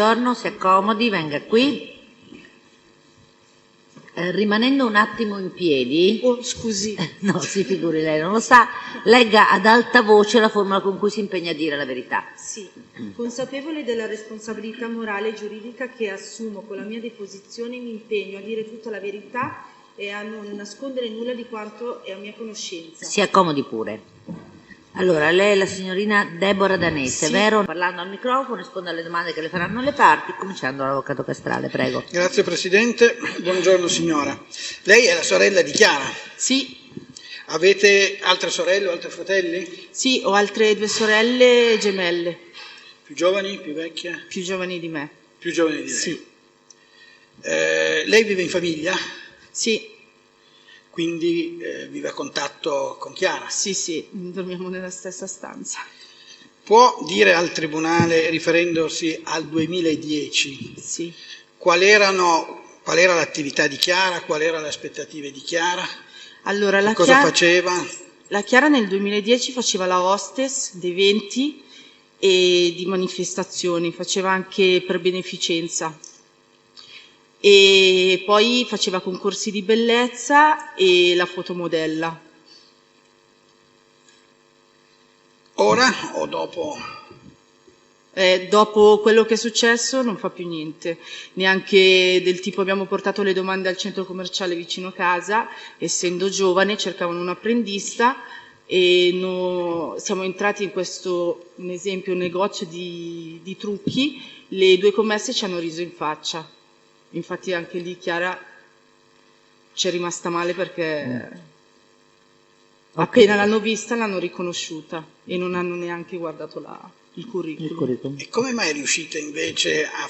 buongiorno, si accomodi, venga qui. Rimanendo un attimo in piedi. Oh, scusi. No, si figuri, lei non lo sa. Legga ad alta voce la formula con cui si impegna a dire la verità. Sì, consapevole della responsabilità morale e giuridica che assumo con la mia deposizione, mi impegno a dire tutta la verità e a non nascondere nulla di quanto è a mia conoscenza. Si accomodi pure. Allora, lei è la signorina Deborah Danese, Sì. vero? Parlando al microfono, risponde alle domande che le faranno le parti, cominciando dall'avvocato Castrale, prego. Grazie Presidente, buongiorno signora. Lei è la sorella di Chiara? Sì, Avete altre sorelle o altri fratelli? sì, ho altre 2 sorelle gemelle, Più giovani, più vecchie? più giovani di me. Più giovani di lei. Sì, Lei vive in famiglia? sì, Quindi vive a contatto con Chiara? sì, dormiamo nella stessa stanza. Può dire al Tribunale, riferendosi al 2010, Sì. qual era l'attività di Chiara, quali erano le aspettative di Chiara, Allora, cosa faceva? La Chiara nel 2010 faceva la hostess di eventi e di manifestazioni, faceva anche per beneficenza. E poi faceva concorsi di bellezza e la fotomodella. Ora o dopo? Dopo quello che è successo non fa più niente, neanche del tipo abbiamo portato le domande al centro commerciale vicino casa, essendo giovane cercavano un apprendista e siamo entrati in questo, un esempio, un negozio di trucchi, le 2 commesse ci hanno riso in faccia, infatti anche lì Chiara ci è rimasta male perché appena l'hanno vista l'hanno riconosciuta e non hanno neanche guardato il curriculum. E come mai è riuscita invece a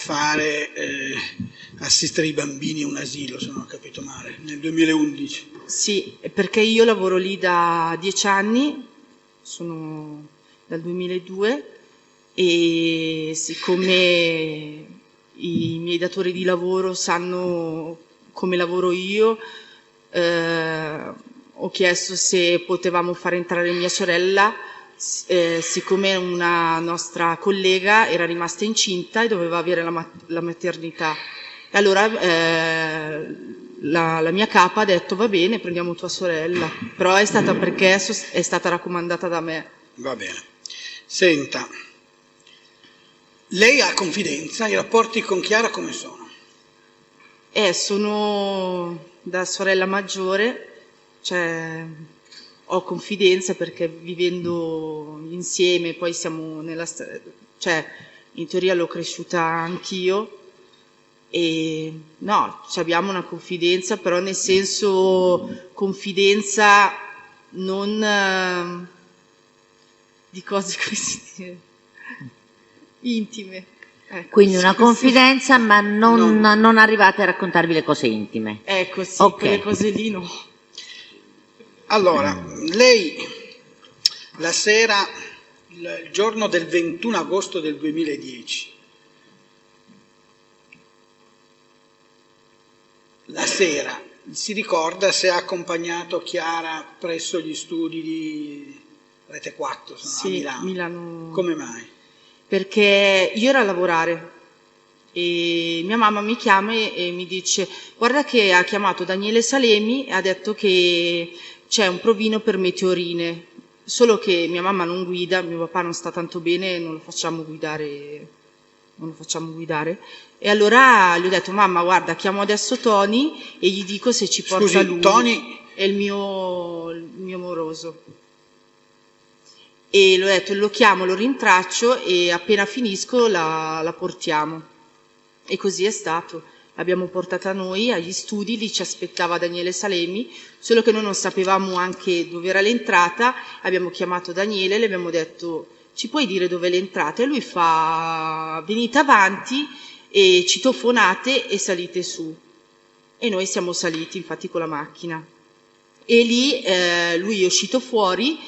assistere i bambini a un asilo, se non ho capito male, nel 2011? Sì, perché io lavoro lì da 10 anni, sono dal 2002 e siccome i miei datori di lavoro sanno come lavoro io, ho chiesto se potevamo far entrare mia sorella, siccome una nostra collega era rimasta incinta e doveva avere la maternità. E allora la mia capa ha detto va bene, prendiamo tua sorella, però è stata perché è stata raccomandata da me. Va bene. Senta, lei ha confidenza, i rapporti con Chiara come sono? Sono da sorella maggiore, cioè ho confidenza perché vivendo insieme, poi siamo cioè in teoria l'ho cresciuta anch'io e no, abbiamo una confidenza, però nel senso confidenza non di cose così intime. Ecco, Quindi una confidenza, ma non arrivate a raccontarvi le cose intime. Ecco, sì, Ok. quelle cose lì no. Allora, lei la sera, il giorno del 21 agosto del 2010, la sera, si ricorda se ha accompagnato Chiara presso gli studi di Rete 4 Sì, a Milano? Milano. Come mai? Perché io ero a lavorare e mia mamma mi chiama e mi dice guarda che ha chiamato Daniele Salemi e ha detto che c'è un provino per meteorine, solo che mia mamma non guida, mio papà non sta tanto bene, non lo facciamo guidare. E allora gli ho detto mamma guarda chiamo adesso Tony e gli dico se ci porta Scusi, lui. Tony? È il mio moroso. E l'ho detto, lo chiamo, lo rintraccio e appena finisco la portiamo. E così è stato. L'abbiamo portata noi agli studi, lì ci aspettava Daniele Salemi, solo che noi non sapevamo anche dove era l'entrata, abbiamo chiamato Daniele, le abbiamo detto ci puoi dire dove è l'entrata? E lui fa venite avanti e citofonate e salite su. E noi siamo saliti infatti con la macchina. E lì lui è uscito fuori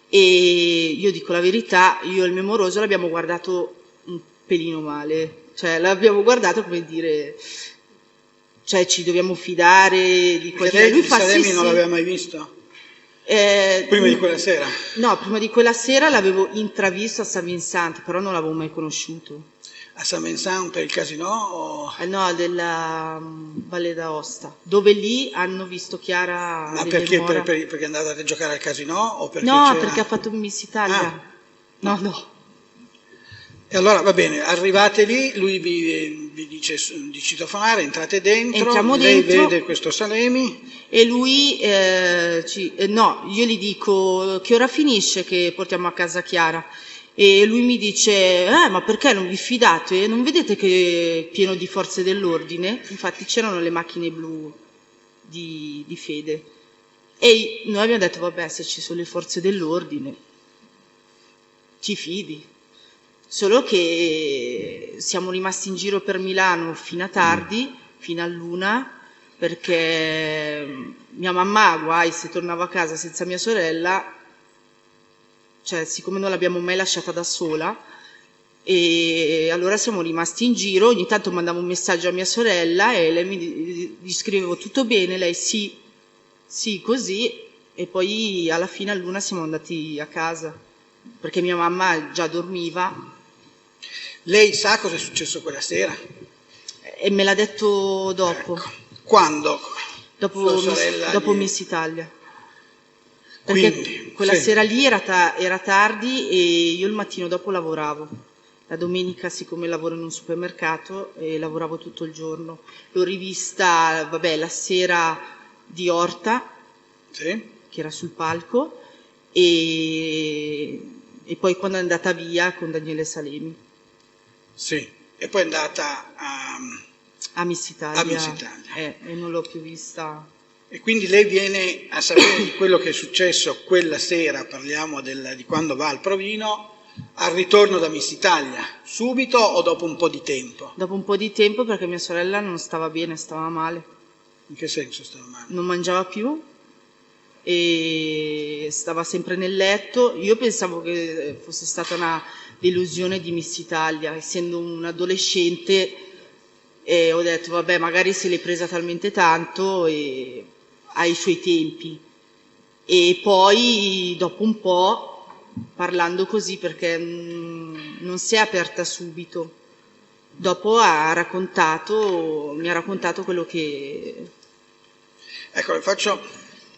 e io dico la verità, io e il mio moroso l'abbiamo guardato un pelino male, cioè l'abbiamo guardato come dire, cioè ci dobbiamo fidare di quello che lui fa. Salemi Sì, non sì. l'aveva mai visto? Prima di quella sera? No, prima di quella sera l'avevo intravisto a San Vincent, però non l'avevo mai conosciuto. a Saint-Vincent per il casino? No, della Valle d'Aosta, dove lì hanno visto Chiara Ma delle perché, Mora. perché è andata a giocare al casino? O perché No, c'era... perché ha fatto Miss Italia. Ah. No. E allora va bene, arrivate lì, lui vi dice di citofonare, entrate dentro, Entriamo lei dentro. vede questo Salemi. E lui, no, io gli dico che ora finisce che portiamo a casa Chiara. E lui mi dice, ma perché non vi fidate? Non vedete che è pieno di forze dell'ordine? Infatti c'erano le macchine blu di Fede. E noi abbiamo detto, vabbè, se ci sono le forze dell'ordine, ti fidi. Solo che siamo rimasti in giro per Milano fino a tardi, fino all'1, perché mia mamma, guai, se tornava a casa senza mia sorella, cioè siccome non l'abbiamo mai lasciata da sola, e allora siamo rimasti in giro, ogni tanto mandavo un messaggio a mia sorella e lei gli scrivevo tutto bene, lei sì, così, e poi alla fine all'1 siamo andati a casa, perché mia mamma già dormiva. Lei sa cosa è successo quella sera? E me l'ha detto dopo. Ecco. Quando? Dopo Sua sorella dopo gli- Miss Italia. Perché Quindi, quella sì. sera lì era tardi e io il mattino dopo lavoravo. La domenica, siccome lavoro in un supermercato, lavoravo tutto il giorno. L'ho rivista, vabbè, la sera di Orta, Sì? che era sul palco, e poi quando è andata via con Daniele Salemi. Sì. E poi è andata A Miss Italia. a Miss Italia. E non l'ho più vista. E quindi lei viene a sapere di quello che è successo quella sera, parliamo di quando va al provino, al ritorno da Miss Italia, subito o dopo un po' di tempo? Dopo un po' di tempo, perché mia sorella non stava bene, stava male. In che senso stava male? Non mangiava più e stava sempre nel letto. Io pensavo che fosse stata una delusione di Miss Italia, essendo un adolescente, e ho detto vabbè, magari se l'è presa talmente tanto e ha i suoi tempi. E poi dopo un po', parlando così, perché non si è aperta subito, dopo mi ha raccontato quello che... Ecco, lo faccio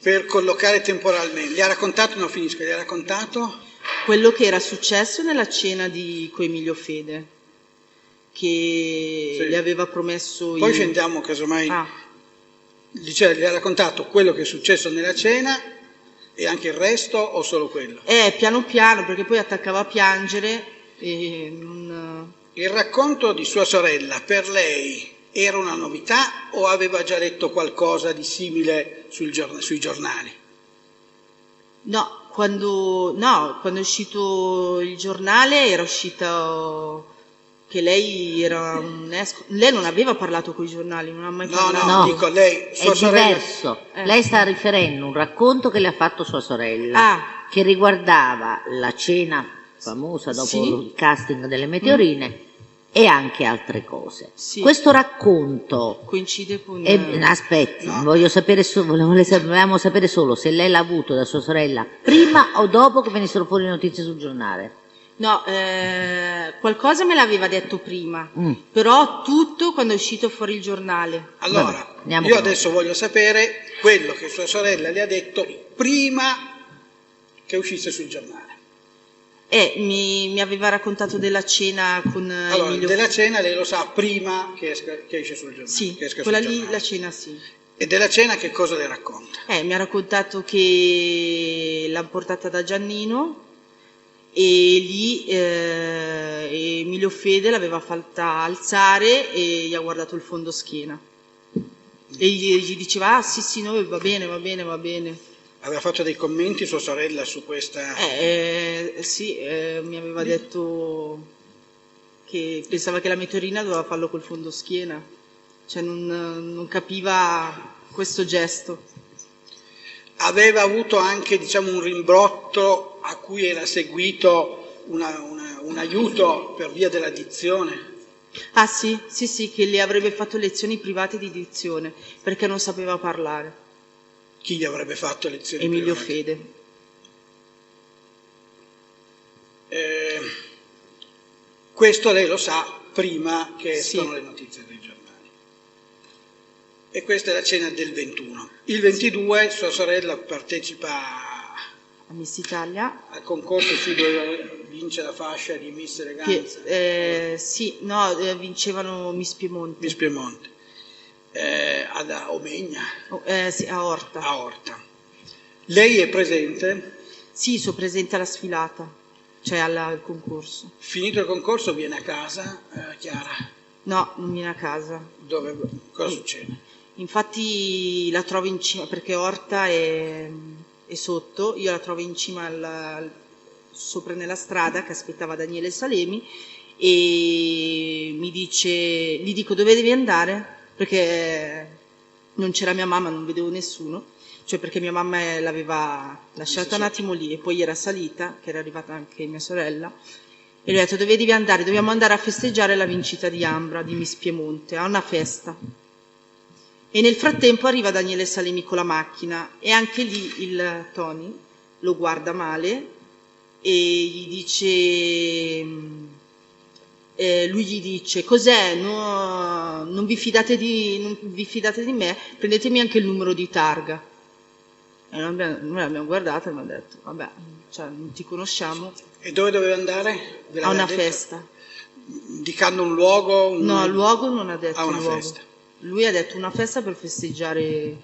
per collocare temporalmente. Gli ha raccontato, no finisco, gli ha raccontato? Quello che era successo nella cena con Emilio Fede, che Sì. le aveva promesso... Poi scendiamo casomai, Ah, gli ha raccontato quello che è successo nella cena e anche il resto o solo quello? piano piano, perché poi attaccava a piangere e non... Il racconto di sua sorella per lei era una novità o aveva già letto qualcosa di simile sui giornali? No, quando è uscito il giornale era uscito che lei era lei non aveva parlato con i giornali, non ha mai parlato. No, dico lei, sua è sorella... diverso. Lei sta riferendo un racconto che le ha fatto sua sorella, che riguardava la cena famosa dopo Sì. il casting delle Meteorine e anche altre cose. Sì. Questo racconto Coincide con... aspetti, No. volevamo sapere solo se lei l'ha avuto da sua sorella prima o dopo che venissero fuori le notizie sul giornale. No, qualcosa me l'aveva detto prima, però tutto quando è uscito fuori il giornale. Allora, Vabbè, andiamo io con adesso voglio sapere quello che sua sorella le ha detto prima che uscisse sul giornale. Mi aveva raccontato della cena con Allora, Emilio. della cena lei lo sa prima che esce sul giornale. Sì, che esca quella sul lì, giornale. la cena sì. E della cena che cosa le racconta? Mi ha raccontato che l'ha portata da Giannino e lì Emilio Fede l'aveva fatta alzare e gli ha guardato il fondo schiena. E gli diceva, ah sì, no, va bene, va bene, va bene. Aveva fatto dei commenti sua sorella su questa... Sì, mi aveva detto che pensava che la meteorina doveva farlo col fondo schiena, cioè non capiva questo gesto. Aveva avuto anche, diciamo, un rimbrotto a cui era seguito un aiuto per via della dizione. Ah sì, che le avrebbe fatto lezioni private di dizione, perché non sapeva parlare. Chi gli avrebbe fatto lezioni Emilio private? Fede. Questo lei lo sa prima che escono le notizie dei giornali. E questa è la cena del 21. Il 22 sua sorella partecipa A Miss Italia. al concorso dove vince la fascia di Miss Eleganza. Vincevano Miss Piemonte. Miss Piemonte. Ad Omegna. Sì, a Orta. A Orta. Lei è presente? Sì, sono presente alla sfilata, cioè al concorso. Finito il concorso viene a casa, Chiara? No, non viene a casa. Cosa succede? Infatti la trovo in cima, perché Orta è sotto, io la trovo in cima sopra nella strada che aspettava Daniele Salemi e gli dico dove devi andare? Perché non c'era mia mamma, non vedevo nessuno, cioè perché mia mamma l'aveva lasciata un attimo lì e poi era salita, che era arrivata anche mia sorella, e gli ho detto dove devi andare? Dobbiamo andare a festeggiare la vincita di Ambra, di Miss Piemonte, a una festa. E nel frattempo arriva Daniele Salemi con la macchina e anche lì il Tony lo guarda male e gli dice, lui gli dice cos'è? No, non vi fidate di me? Prendetemi anche il numero di targa. E noi l'abbiamo guardato e mi ha detto vabbè, cioè, non ti conosciamo. E dove doveva andare? A una festa. Indicando un luogo? No, il luogo non ha detto. A una luogo. festa. Lui ha detto una festa per festeggiare.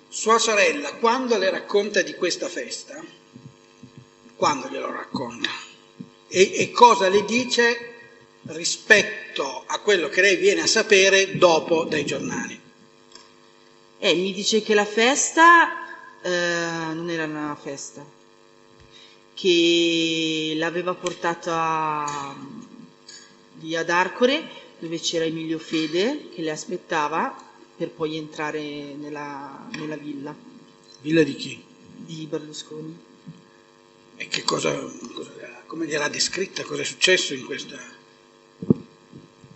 Sua sorella, quando le racconta di questa festa, quando glielo racconta? E cosa le dice rispetto a quello che lei viene a sapere dopo dai giornali? Mi dice che la festa non era una festa, che l'aveva portata lì ad Arcore, dove c'era Emilio Fede che le aspettava per poi entrare nella villa. Villa di chi? Di Berlusconi. E che come gliel'ha descritta? Cosa è successo in questa?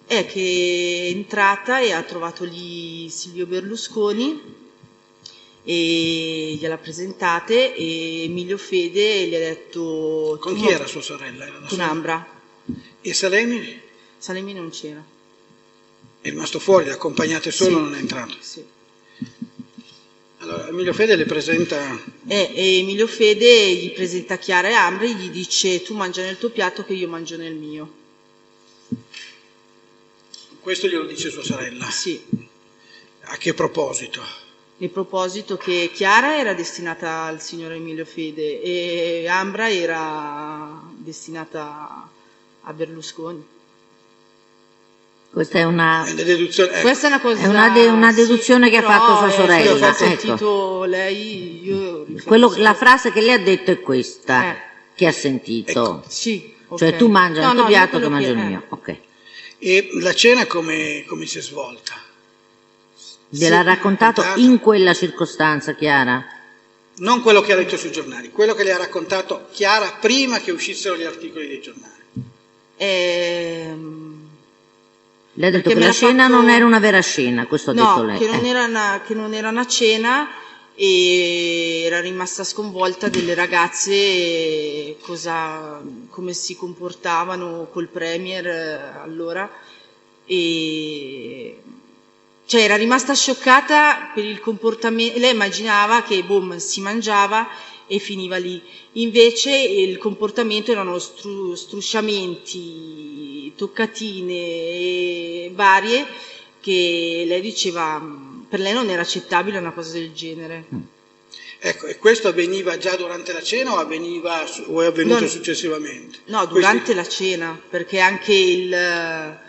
È che è entrata e ha trovato lì Silvio Berlusconi e gliel'ha presentate e Emilio Fede gli ha detto... Con chi era sua sorella? Era con Ambra. E Salemi? Salemi non c'era. È rimasto fuori, l'ha accompagnata solo, sì. Non è entrato. Sì. Allora, Emilio Fede le presenta... E Emilio Fede gli presenta Chiara e Ambra e gli dice tu mangia nel tuo piatto che io mangio nel mio. Questo glielo dice sua sorella? Sì. A che proposito? Il proposito che Chiara era destinata al signor Emilio Fede e Ambra era destinata a Berlusconi. Questa è una deduzione. Ecco. Questa è una cosa. È una deduzione sì, che ha fatto sua sorella. Ho sentito lei. La frase che lei ha detto è questa, che ha sentito. Ecco. Sì. Okay. Cioè tu mangi nel tuo piatto che mangio il mio. Ok. E la cena come si è svolta? Gliel'ha raccontato in quella circostanza, Chiara? Non quello che ha letto sui giornali, quello che le ha raccontato Chiara prima che uscissero gli articoli dei giornali. Lei ha detto che la cena non era una vera cena, questo ha detto lei. Che non era una cena e era rimasta sconvolta delle ragazze come si comportavano col Premier allora e cioè era rimasta scioccata per il comportamento. Lei immaginava che si mangiava e finiva lì, invece il comportamento erano strusciamenti, toccatine varie che lei diceva per lei non era accettabile una cosa del genere. Ecco, e questo avveniva già durante la cena o è avvenuto successivamente? No, durante la cena, perché anche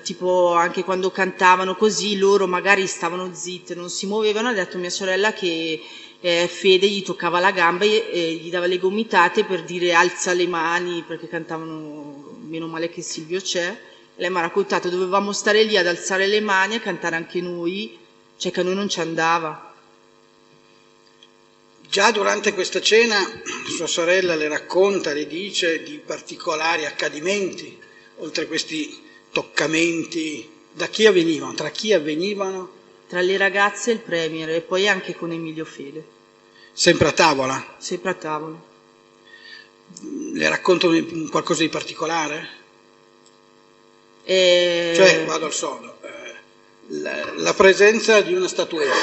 tipo anche quando cantavano così loro magari stavano zitte, non si muovevano. Ha detto mia sorella che Fede gli toccava la gamba e gli dava le gomitate per dire alza le mani, perché cantavano meno male che Silvio c'è. Lei mi ha raccontato dovevamo stare lì ad alzare le mani, a cantare anche noi, cioè che a noi non ci andava. Già durante questa cena sua sorella le racconta, le dice di particolari accadimenti, oltre a questi toccamenti. Da chi avvenivano? Tra chi avvenivano? Tra le ragazze e il Premier e poi anche con Emilio Fede. Sempre a tavola? Sempre a tavola. Le racconto qualcosa di particolare? Cioè, vado al sodo, la presenza di una statuetta,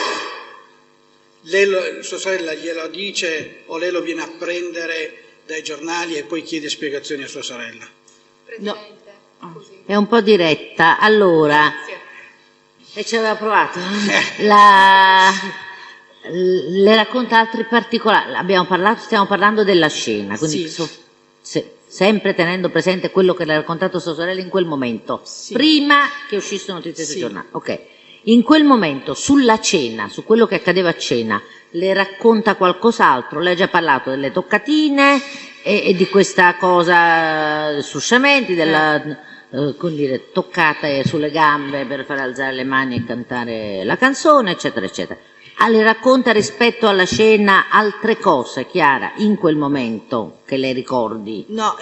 sua sorella glielo dice o lei lo viene a prendere dai giornali e poi chiede spiegazioni a sua sorella? No. È un po' diretta. Allora, e ci aveva provato. Le racconta altri particolari. Stiamo parlando della scena, quindi sempre tenendo presente quello che le ha raccontato sua sorella in quel momento, prima che uscisse notizie sui giornali. Ok. In quel momento, sulla cena, su quello che accadeva a cena, le racconta qualcos'altro? Lei ha già parlato delle toccatine e di questa cosa su sciamenti, della come dire, toccata sulle gambe per far alzare le mani e cantare la canzone, eccetera, eccetera. Le racconta rispetto alla scena altre cose, Chiara, in quel momento che lei ricordi? No,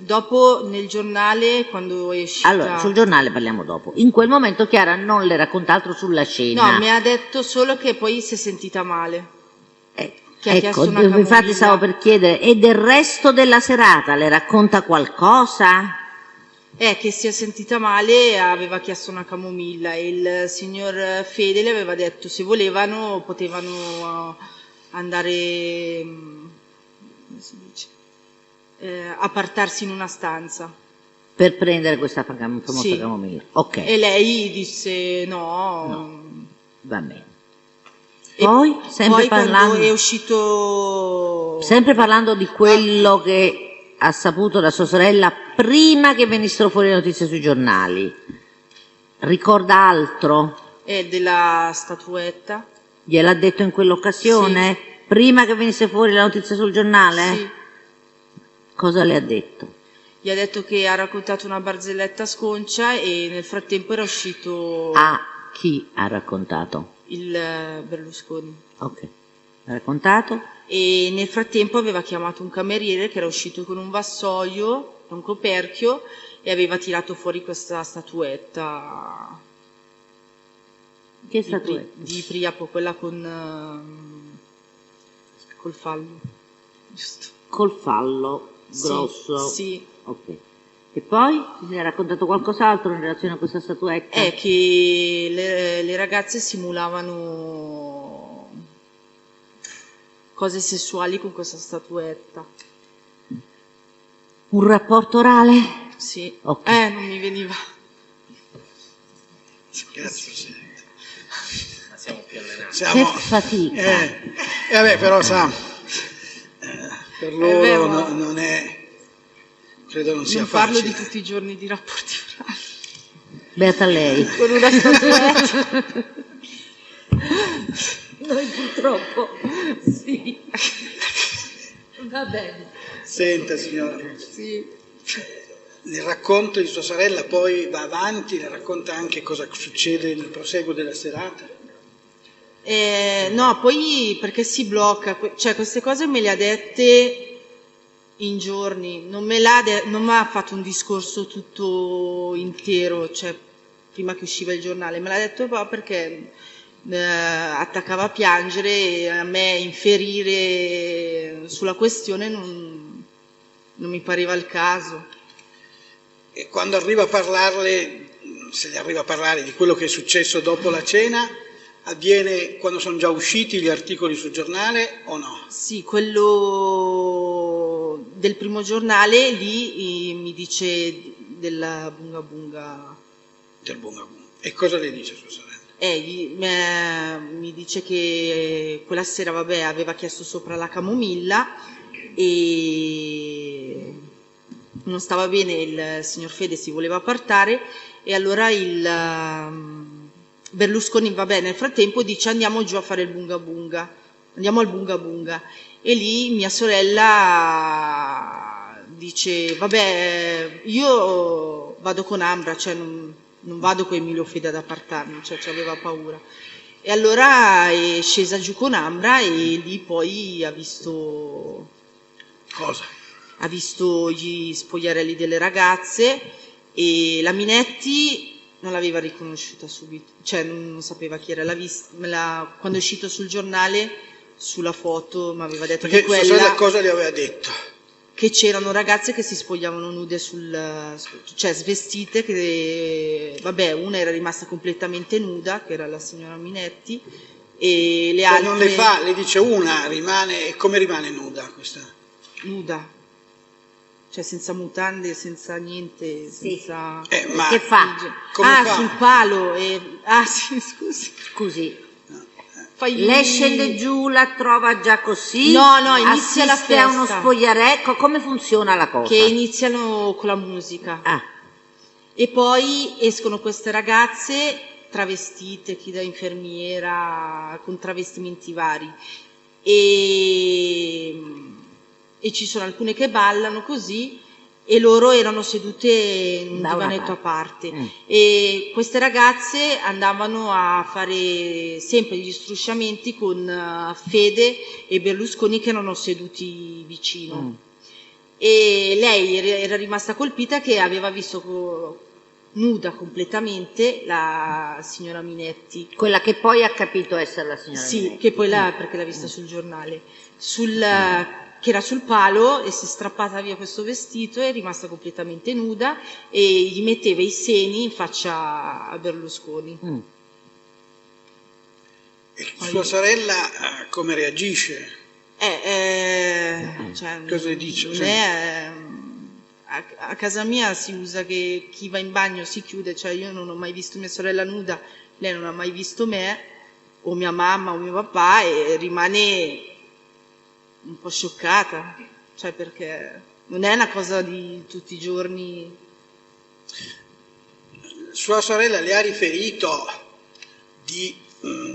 dopo nel giornale quando è uscita... Allora, sul giornale parliamo dopo. In quel momento Chiara non le racconta altro sulla scena. No, mi ha detto solo che poi si è sentita male. Che ha chiesto Ecco, una camomilla. infatti stavo per chiedere, e del resto della serata le racconta qualcosa? Che si è sentita male e aveva chiesto una camomilla e il signor Fede le aveva detto se volevano potevano andare, come si dice, appartarsi in una stanza. Per prendere questa famosa camomilla. Ok. E lei disse no. Va bene. Poi, sempre parlando, quando è uscito... Sempre parlando di quello che ha saputo da sua sorella prima che venissero fuori le notizie sui giornali. Ricorda altro? Della statuetta. Gliel'ha detto in quell'occasione? Sì. Prima che venisse fuori la notizia sul giornale? Sì. Cosa le ha detto? Gli ha detto che ha raccontato una barzelletta sconcia e nel frattempo era uscito... Chi ha raccontato? Il Berlusconi. Ok. Ha raccontato? E nel frattempo aveva chiamato un cameriere che era uscito con un vassoio, un coperchio, e aveva tirato fuori questa statuetta. Che statuetta? Di Priapo, quella col fallo. Giusto. Col fallo grosso? Sì. Ok. E poi mi ha raccontato qualcos'altro in relazione a questa statuetta? Che le ragazze simulavano cose sessuali con questa statuetta. Un rapporto orale? Sì. Okay. Non mi veniva. Grazie. Ma siamo più allenati. Che fatica. Vabbè, però sa, per loro non è, credo non sia non facile. Parlo di tutti i giorni di rapporti orali. Beata lei. Con una statuetta. Noi purtroppo sì. Va bene. Senta signora, Sì. il racconto di sua sorella poi va avanti, le racconta anche cosa succede nel proseguo della serata? No, poi perché si blocca, cioè queste cose me le ha dette in giorni, non mi ha fatto un discorso tutto intero, cioè prima che usciva il giornale, me l'ha detto perché attaccava a piangere e a me inferire sulla questione non mi pareva il caso. E quando arriva a parlarle, se gli arriva a parlare di quello che è successo dopo la cena, avviene quando sono già usciti gli articoli sul giornale o no? Sì, quello del primo giornale lì mi dice della bunga bunga. Del bunga bunga. E cosa le dice sua sorella? Mi dice che quella sera aveva chiesto sopra la camomilla e non stava bene, il signor Fede si voleva appartare e allora il Berlusconi nel frattempo dice andiamo giù a fare il bunga bunga, andiamo al bunga bunga, e lì mia sorella dice io vado con Ambra, cioè non vado con Emilio Fede ad appartarmi, cioè aveva paura. E allora è scesa giù con Ambra e lì poi ha visto... Cosa? Ha visto gli spogliarelli delle ragazze e la Minetti non l'aveva riconosciuta subito, cioè non sapeva chi era, quando è uscito sul giornale, sulla foto, mi aveva detto perché che quella... sua sorella cosa le aveva detto? che c'erano ragazze che si spogliavano nude cioè svestite, che vabbè, una era rimasta completamente nuda, che era la signora Minetti, e le altre... Non le fa, le dice una, rimane, come rimane nuda questa? Nuda, cioè senza mutande, senza niente, senza... Ma che fa? Come fa? Sul palo, sì, scusi. Lei scende giù, la trova già così? No, inizia la festa. A uno spogliarello, come funziona la cosa? Che iniziano con la musica. E poi escono queste ragazze travestite, chi da infermiera, con travestimenti vari. E ci sono alcune che ballano così, e loro erano sedute in un divanetto a parte. E queste ragazze andavano a fare sempre gli strusciamenti con Fede e Berlusconi, che erano seduti vicino. E lei era rimasta colpita che aveva visto nuda completamente la signora Minetti. Quella che poi ha capito essere la signora Minetti. Sì, che poi perché l'ha vista sul giornale. Che era sul palo, e si è strappata via questo vestito, è rimasta completamente nuda e gli metteva i seni in faccia a Berlusconi. E sua sorella come reagisce? Cioè, cosa dice? A casa mia si usa che chi va in bagno si chiude, cioè io non ho mai visto mia sorella nuda, lei non ha mai visto me, o mia mamma o mio papà, e rimane un po' scioccata, cioè perché non è una cosa di tutti i giorni. Sua sorella le ha riferito di,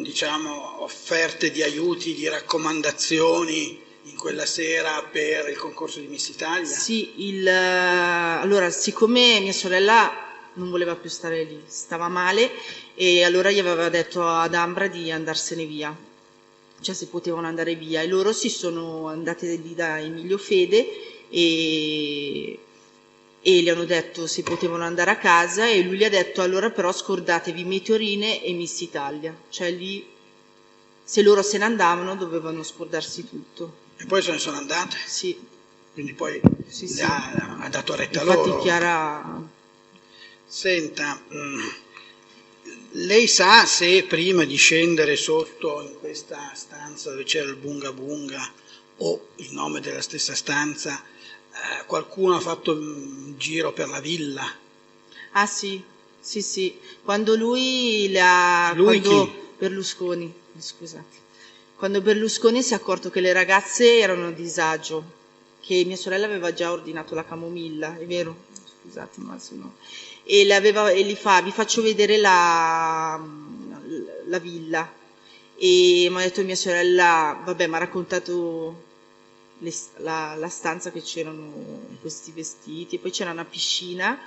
diciamo, offerte di aiuti, di raccomandazioni in quella sera per il concorso di Miss Italia? Sì, allora, siccome mia sorella non voleva più stare lì, stava male, e allora gli aveva detto ad Ambra di andarsene via, cioè se potevano andare via, e loro si sono andate lì da Emilio Fede e gli hanno detto se potevano andare a casa, e lui gli ha detto allora però scordatevi Meteorine e Miss Italia, cioè lì se loro se ne andavano dovevano scordarsi tutto. E poi se ne sono andate? Sì. Quindi poi sì. Ha dato retta Infatti loro? Chiara... Senta, lei sa se prima di scendere sotto in questa stanza dove c'era il Bunga Bunga, o il nome della stessa stanza, qualcuno ha fatto un giro per la villa? Ah sì. Quando lui chi? Berlusconi, scusate. Quando Berlusconi si è accorto che le ragazze erano a disagio, che mia sorella aveva già ordinato la camomilla, è vero? Scusate, ma se no... E gli fa, vi faccio vedere la villa. E mi ha detto mia sorella, vabbè, mi ha raccontato la stanza, che c'erano questi vestiti, e poi c'era una piscina,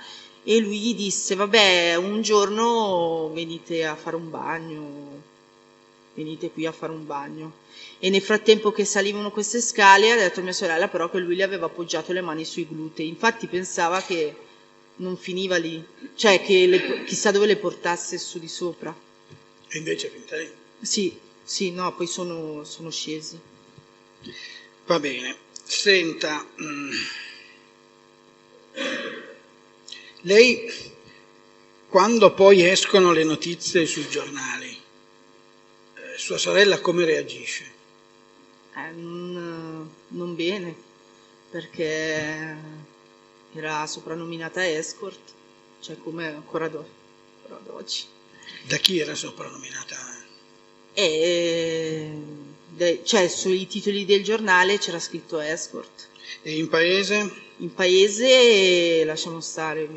e lui gli disse, vabbè, un giorno venite a fare un bagno, venite qui a fare un bagno. E nel frattempo che salivano queste scale ha detto a mia sorella però che lui le aveva appoggiato le mani sui glutei, infatti pensava che non finiva lì, cioè che chissà dove le portasse su di sopra. E invece è finita lì? Sì, no, poi sono scesi. Va bene, senta, lei quando poi escono le notizie sui giornali, sua sorella come reagisce? Non bene, perché era soprannominata escort, cioè come ancora oggi. Da chi era soprannominata? Cioè sui titoli del giornale c'era scritto escort. E in paese? In paese lasciamo stare,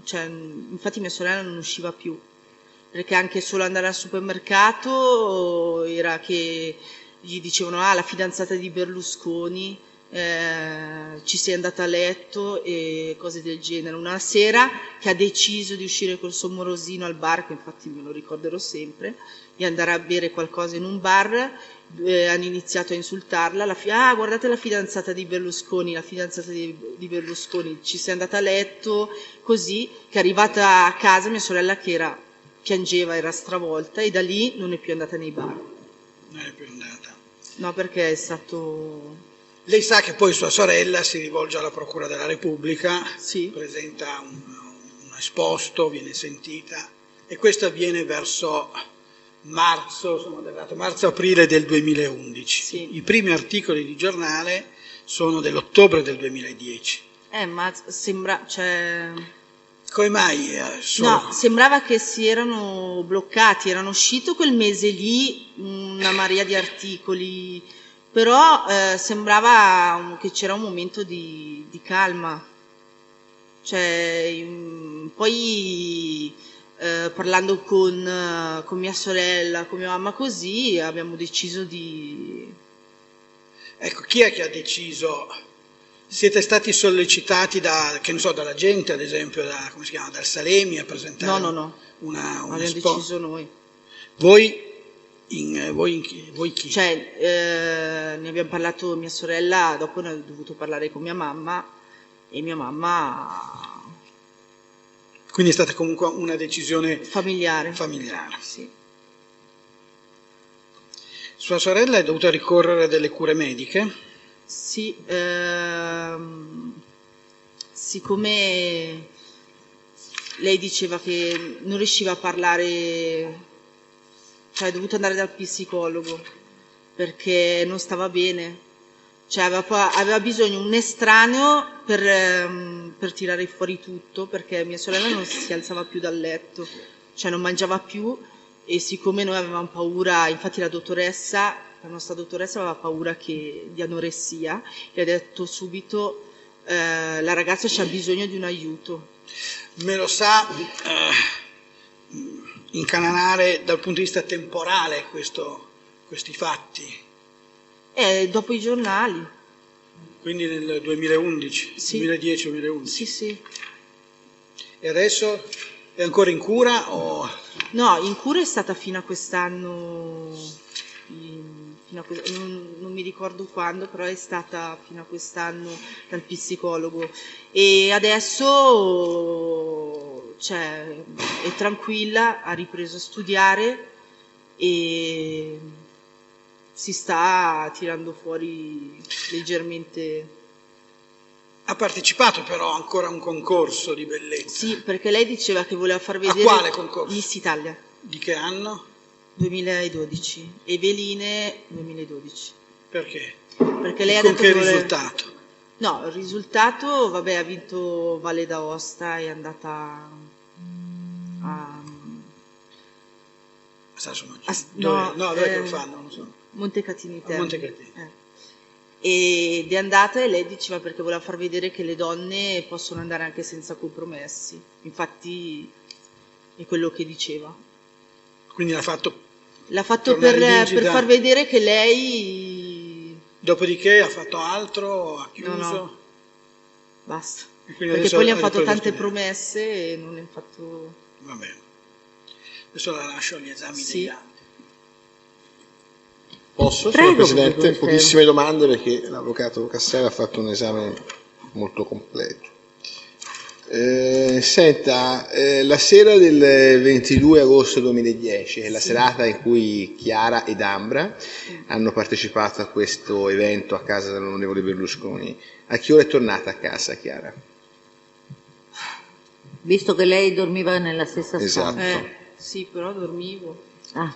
cioè, infatti mia sorella non usciva più, perché anche solo andare al supermercato era che gli dicevano la fidanzata di Berlusconi, ci sei andata a letto e cose del genere. Una sera che ha deciso di uscire col suo morosino al bar, che infatti me lo ricorderò sempre, di andare a bere qualcosa in un bar, hanno iniziato a insultarla, guardate la fidanzata di Berlusconi, ci sei andata a letto, così, che è arrivata a casa mia sorella che piangeva, era stravolta, e da lì non è più andata nei bar. Non è più andata? No, perché è stato... Lei sa che poi sua sorella si rivolge alla Procura della Repubblica, Sì. presenta un esposto, viene sentita, e questo avviene verso marzo-aprile del 2011. Sì. I primi articoli di giornale sono dell'ottobre del 2010. Ma sembra, Come mai? no, sembrava che si erano bloccati, erano uscito quel mese lì una marea di articoli, però sembrava che c'era un momento di calma. Poi parlando con mia sorella, con mia mamma così, abbiamo deciso di... Ecco, chi è che ha deciso? Siete stati sollecitati dalla gente, ad esempio, dal Salemi a presentare No. un Abbiamo deciso noi. Voi chi? Ne abbiamo parlato mia sorella, dopo ne ho dovuto parlare con mia mamma e mia mamma... Quindi è stata comunque una decisione familiare. Sì. Sua sorella è dovuta ricorrere a delle cure mediche? Sì, siccome lei diceva che non riusciva a parlare, è dovuta andare dal psicologo perché non stava bene, aveva bisogno di un estraneo per tirare fuori tutto, perché mia sorella non si alzava più dal letto, non mangiava più, e siccome noi avevamo paura, infatti la nostra dottoressa aveva paura di anoressia, e ha detto subito la ragazza c'ha bisogno di un aiuto. Me lo sa incanalare dal punto di vista temporale questi fatti? Dopo i giornali. Quindi nel 2011, Sì. 2010-2011? Sì. E adesso è ancora in cura o... No, in cura è stata fino a quest'anno, non mi ricordo quando, però è stata fino a quest'anno dal psicologo, e adesso è tranquilla, ha ripreso a studiare e si sta tirando fuori leggermente. Ha partecipato però ancora a un concorso di bellezza? Sì, perché lei diceva che voleva far vedere... A quale concorso? Miss Italia. Di che anno? 2012. E Veline 2012. Perché? Perché lei ha Con detto che che risultato? No, il risultato, vabbè, ha vinto Valle d'Aosta, è andata a... Dove che lo fanno? Non so. Montecatini Terme. Montecatini. Ed è andata, e lei diceva perché voleva far vedere che le donne possono andare anche senza compromessi. Infatti è quello che diceva. Quindi l'ha fatto per far vedere che lei... Dopodiché ha fatto altro, ha chiuso? No. Basta. Perché poi gli hanno fatto tante promesse e non le hanno fatto... Va bene. Adesso la lascio agli esami Sì. degli altri. Posso, Prego, signor Presidente? professore. Pochissime domande, perché l'avvocato Cassera ha fatto un esame molto completo. Senta, la sera del 22 agosto 2010, è la serata in cui Chiara ed Ambra hanno partecipato a questo evento a casa dell'onorevole Berlusconi. A che ora è tornata a casa Chiara? Visto che lei dormiva nella stessa Esatto. stanza. Sì, però dormivo. Ah,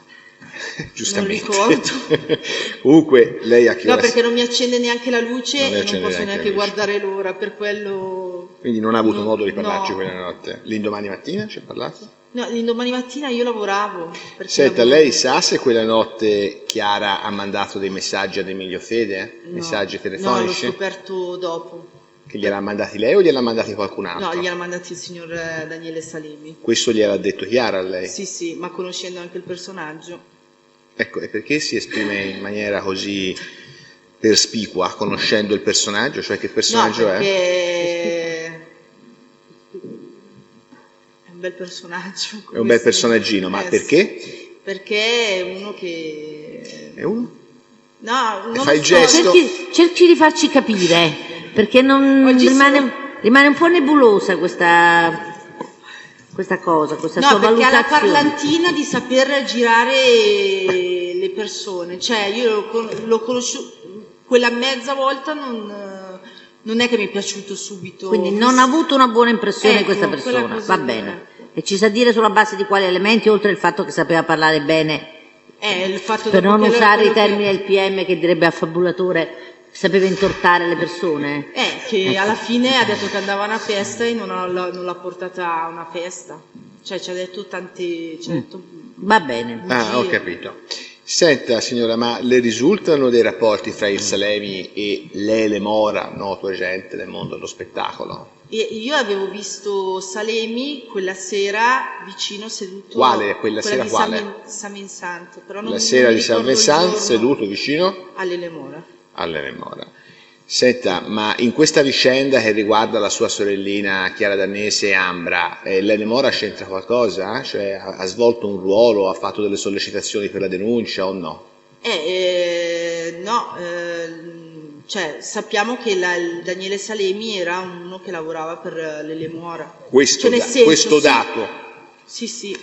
Giustamente. Non ricordo. Comunque, lei a che ora... No, perché non mi accende neanche la luce Non le e accende non posso neanche neanche la luce. guardare l'ora, per quello... Quindi non ha avuto No, modo di parlarci no. quella notte? L'indomani mattina ci ha parlato? No, l'indomani mattina io lavoravo. perché Senta, lavoravo- lei sa se quella notte Chiara ha mandato dei messaggi ad Emilio Fede? No. Messaggi No, l'ho telefonici? scoperto dopo. Che gliel'ha mandati lei o gliel'ha mandati qualcun altro? No, gli ha mandati il signor Daniele Salemi. Questo gliel'ha detto Chiara a lei? Sì, ma conoscendo anche il personaggio. Ecco, e perché si esprime in maniera così perspicua, conoscendo il personaggio? Cioè che personaggio No, è? perché è un bel personaggio. È un bel personaggino, ma sì. perché? Perché è uno che... È uno? No, non fa lo il so. gesto? cerchi di farci capire, perché non Oggi rimane un po' nebulosa questa cosa, questa No, sua perché ha la valutazione. parlantina di saper girare le persone. Cioè, io l'ho conosciuto... quella mezza volta non è che mi è piaciuto subito. Quindi non ha avuto una buona impressione Ecco, questa quella persona, cosa va lì, bene. ecco. E ci sa dire sulla base di quali elementi, oltre il fatto che sapeva parlare bene, Il fatto per dopo non che usare i quello termini del PM che direbbe affabulatore, sapeva intortare le persone? che Ecco. alla fine ha detto che andava a una festa e non l'ha portata a una festa. Cioè ci ha detto tante... Va bene. Ah, ho capito. Senta signora, ma le risultano dei rapporti fra il Salemi e Lele Mora, noto agente del mondo dello spettacolo? Io avevo visto Salemi quella sera vicino seduto... Quale? Quella sera di quale? San Vincent. Però non La mi sera di ricordo San il Vincent, giorno. seduto vicino? Alle Mora. A Lele Mora. Senta, ma in questa vicenda che riguarda la sua sorellina Chiara Danese e Ambra, Lele Mora c'entra qualcosa? Cioè ha svolto un ruolo, ha fatto delle sollecitazioni per la denuncia o no? No, cioè sappiamo che il Daniele Salemi era uno che lavorava per Lele Mora. Questo, Cioè, nel senso, questo sì. dato. Sì.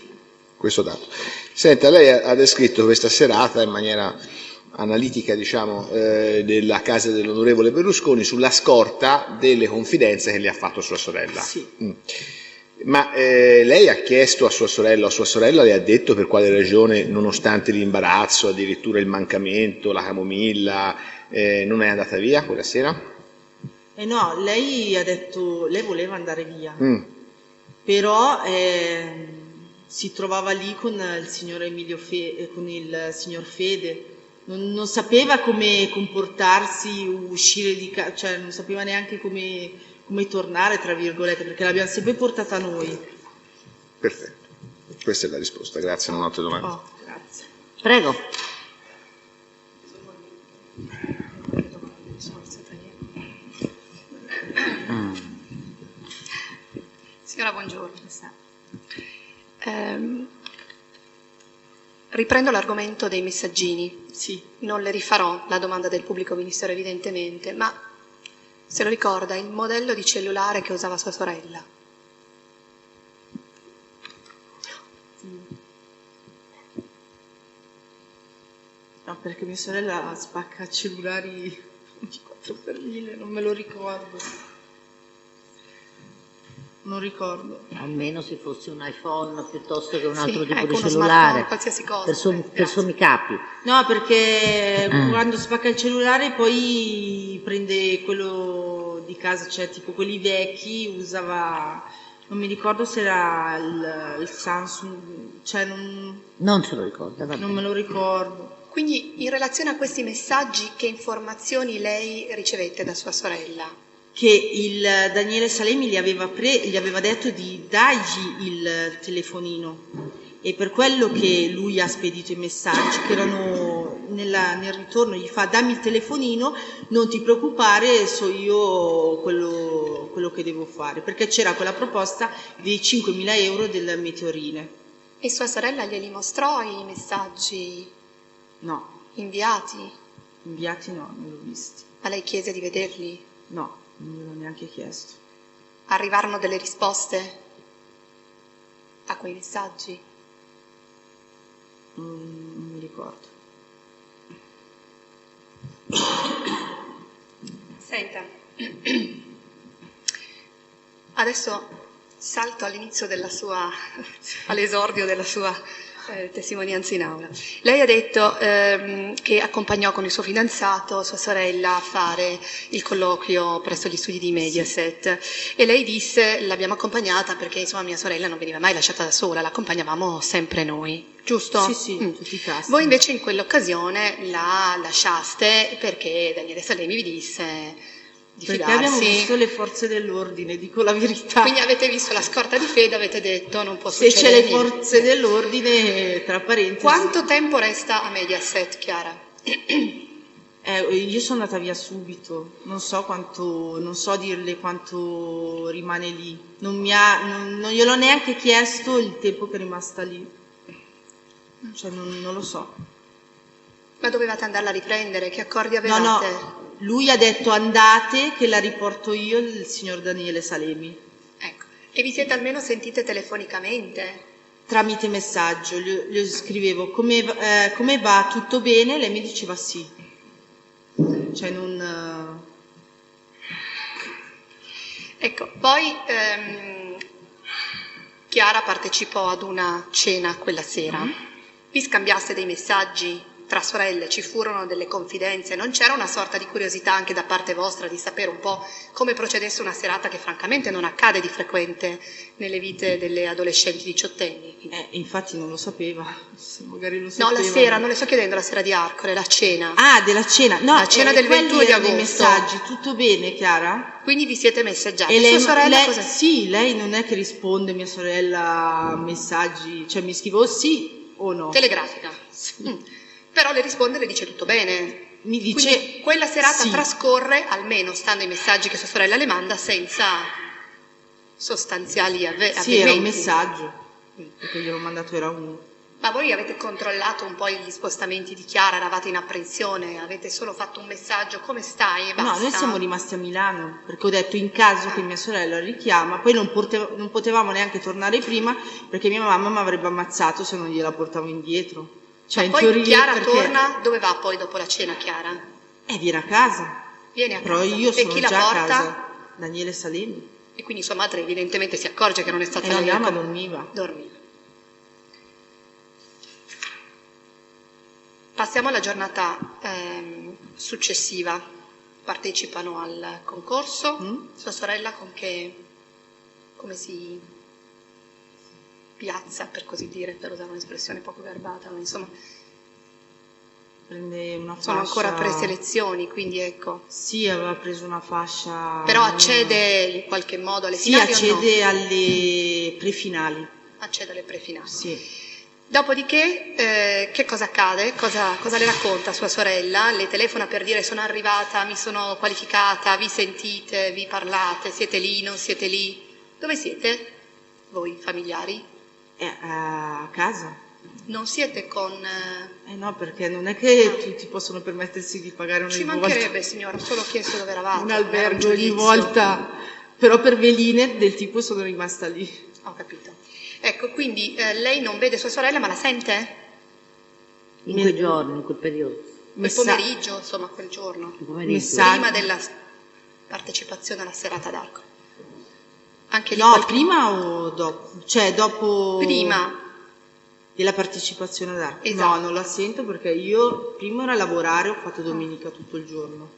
Questo dato. Senta, lei ha descritto questa serata in maniera analitica, diciamo, della casa dell'onorevole Berlusconi sulla scorta delle confidenze che le ha fatto sua sorella. Sì. Ma lei ha chiesto a sua sorella le ha detto per quale ragione, nonostante l'imbarazzo, addirittura il mancamento, la camomilla, non è andata via quella sera? No, lei ha detto, lei voleva andare via, però si trovava lì con il signor con il signor Fede. Non sapeva come comportarsi, uscire di casa, cioè non sapeva neanche come tornare, tra virgolette, perché l'abbiamo sempre portata a noi. Perfetto, questa è la risposta, grazie, non ho altre domande. Grazie. Prego. Signora, buongiorno. Riprendo l'argomento dei messaggini. Sì. Non le rifarò la domanda del pubblico ministero evidentemente, ma se lo ricorda il modello di cellulare che usava sua sorella? No, perché mia sorella spacca cellulari 24 per 1000, non me lo ricordo. Non ricordo. Almeno se fosse un iPhone piuttosto che un altro Sì, tipo ecco, di uno cellulare. smartphone, qualsiasi cosa. Per sommi capi. No, perché quando spacca il cellulare poi prende quello di casa, cioè tipo quelli vecchi, usava, non mi ricordo se era il Samsung, cioè Non se lo ricorda, va non bene. me lo ricordo. Quindi in relazione a questi messaggi, che informazioni lei ricevette da sua sorella? Che il Daniele Salemi gli aveva detto di dargli il telefonino, e per quello che lui ha spedito i messaggi, che erano nel ritorno, gli fa: dammi il telefonino, non ti preoccupare, so io quello che devo fare, perché c'era quella proposta dei 5.000 euro del Meteorine. E sua sorella glieli mostrò i messaggi No, inviati? inviati no, non l'ho visti. Ma lei chiese di vederli? No, non gliel'ho neanche chiesto. Arrivarono delle risposte a quei messaggi? Non mi ricordo. Senta, adesso salto all'inizio all'esordio della sua testimonianza in aula. Lei ha detto che accompagnò con il suo fidanzato sua sorella a fare il colloquio presso gli studi di Mediaset, e lei disse: l'abbiamo accompagnata perché insomma mia sorella non veniva mai lasciata da sola, l'accompagnavamo sempre noi, giusto? Sì, tutti i casi. Voi invece in quell'occasione la lasciaste perché Daniele Salemi vi disse di Perché fidarsi. abbiamo visto le forze dell'ordine, dico la verità. Quindi avete visto la scorta di Fede, avete detto non può Se succedere c'è le niente. forze dell'ordine, tra parentesi. Quanto tempo resta a Mediaset, Chiara? Io sono andata via subito, non so dirle quanto rimane lì. Non gliel'ho neanche chiesto il tempo che è rimasta lì. Cioè non lo so. Ma dovevate andarla a riprendere? Che accordi avevate? No, lui ha detto andate che la riporto io, il signor Daniele Salemi. Ecco. E vi siete almeno sentite telefonicamente? Tramite messaggio, gli scrivevo come va, tutto bene, lei mi diceva sì. cioè non... Ecco, poi Chiara partecipò ad una cena quella sera, vi scambiaste dei messaggi tra sorelle, ci furono delle confidenze, non c'era una sorta di curiosità anche da parte vostra di sapere un po' come procedesse una serata che francamente non accade di frequente nelle vite delle adolescenti diciottenni? Infatti non lo sapeva, se magari lo sapeva. No, la sera, non le sto chiedendo la sera di Arcore, la cena. Ah, della cena, no, la cena del 22 di agosto. Dei messaggi, tutto bene, Chiara? Quindi vi siete messaggiati. E lei, sua sorella cosa? Sì, lei non è che risponde, mia sorella, a messaggi, cioè mi scrivo sì o no. Telegrafica. Sì. Però le risponde e le dice tutto bene. Mi dice quindi quella serata sì. Trascorre, almeno stando ai messaggi che sua sorella le manda, senza sostanziali avvenimenti. Sì, era un messaggio, perché gliel'ho mandato era uno. Ma voi avete controllato un po' gli spostamenti di Chiara, eravate in apprensione, avete solo fatto un messaggio, come stai e basta? No, noi siamo rimasti a Milano, perché ho detto in caso che mia sorella richiama, poi non potevamo neanche tornare prima, perché mia mamma mi avrebbe ammazzato se non gliela portavo indietro. Cioè, ma in poi teoria, Chiara perché... torna, dove va poi dopo la cena Chiara? Viene a casa. Viene a Però casa. io E sono chi già la porta? a casa. Daniele Salemi. E quindi sua madre evidentemente si accorge che non è stata E lei. la mamma dormiva. Passiamo alla giornata successiva. Partecipano al concorso. Sua sorella come si piazza, per così dire, per usare un'espressione poco garbata, ma insomma prende una fascia. Sono ancora preselezioni, quindi ecco. Sì, aveva preso una fascia. Però accede in qualche modo alle finali o no? Accede alle prefinali. Accede alle prefinali. Sì. Dopodiché che cosa accade? Cosa le racconta sua sorella? Le telefona per dire sono arrivata, mi sono qualificata, vi sentite, vi parlate, siete lì, non siete lì? Dove siete? Voi familiari? A casa. Non siete con... no, perché non è che tutti possono permettersi di pagare Ci mancherebbe, signora, ho solo chiesto dove eravate. Un albergo ogni volta, però per veline del tipo sono rimasta lì. Ho capito. Ecco, quindi lei non vede sua sorella, ma la sente? In quei giorni, in quel periodo. Quel pomeriggio, insomma, quel giorno. Prima della partecipazione alla serata d'arco. Anche lì prima o dopo? Cioè dopo... Prima. Della partecipazione ad arco? Esatto. No, non la sento perché io prima ero a lavorare, ho fatto domenica tutto il giorno.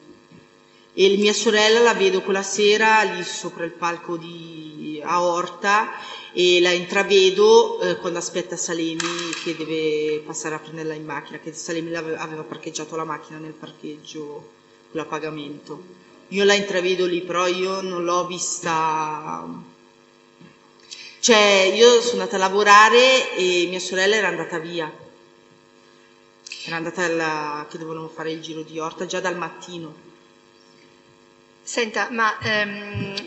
E mia sorella la vedo quella sera lì sopra il palco a Orta e la intravedo quando aspetta Salemi che deve passare a prenderla in macchina, che Salemi aveva parcheggiato la macchina nel parcheggio con a pagamento. Io la intravedo lì, però io non l'ho vista... Cioè, io sono andata a lavorare e mia sorella era andata via. Era andata che dovevano fare il giro di Orta già dal mattino. Senta, ma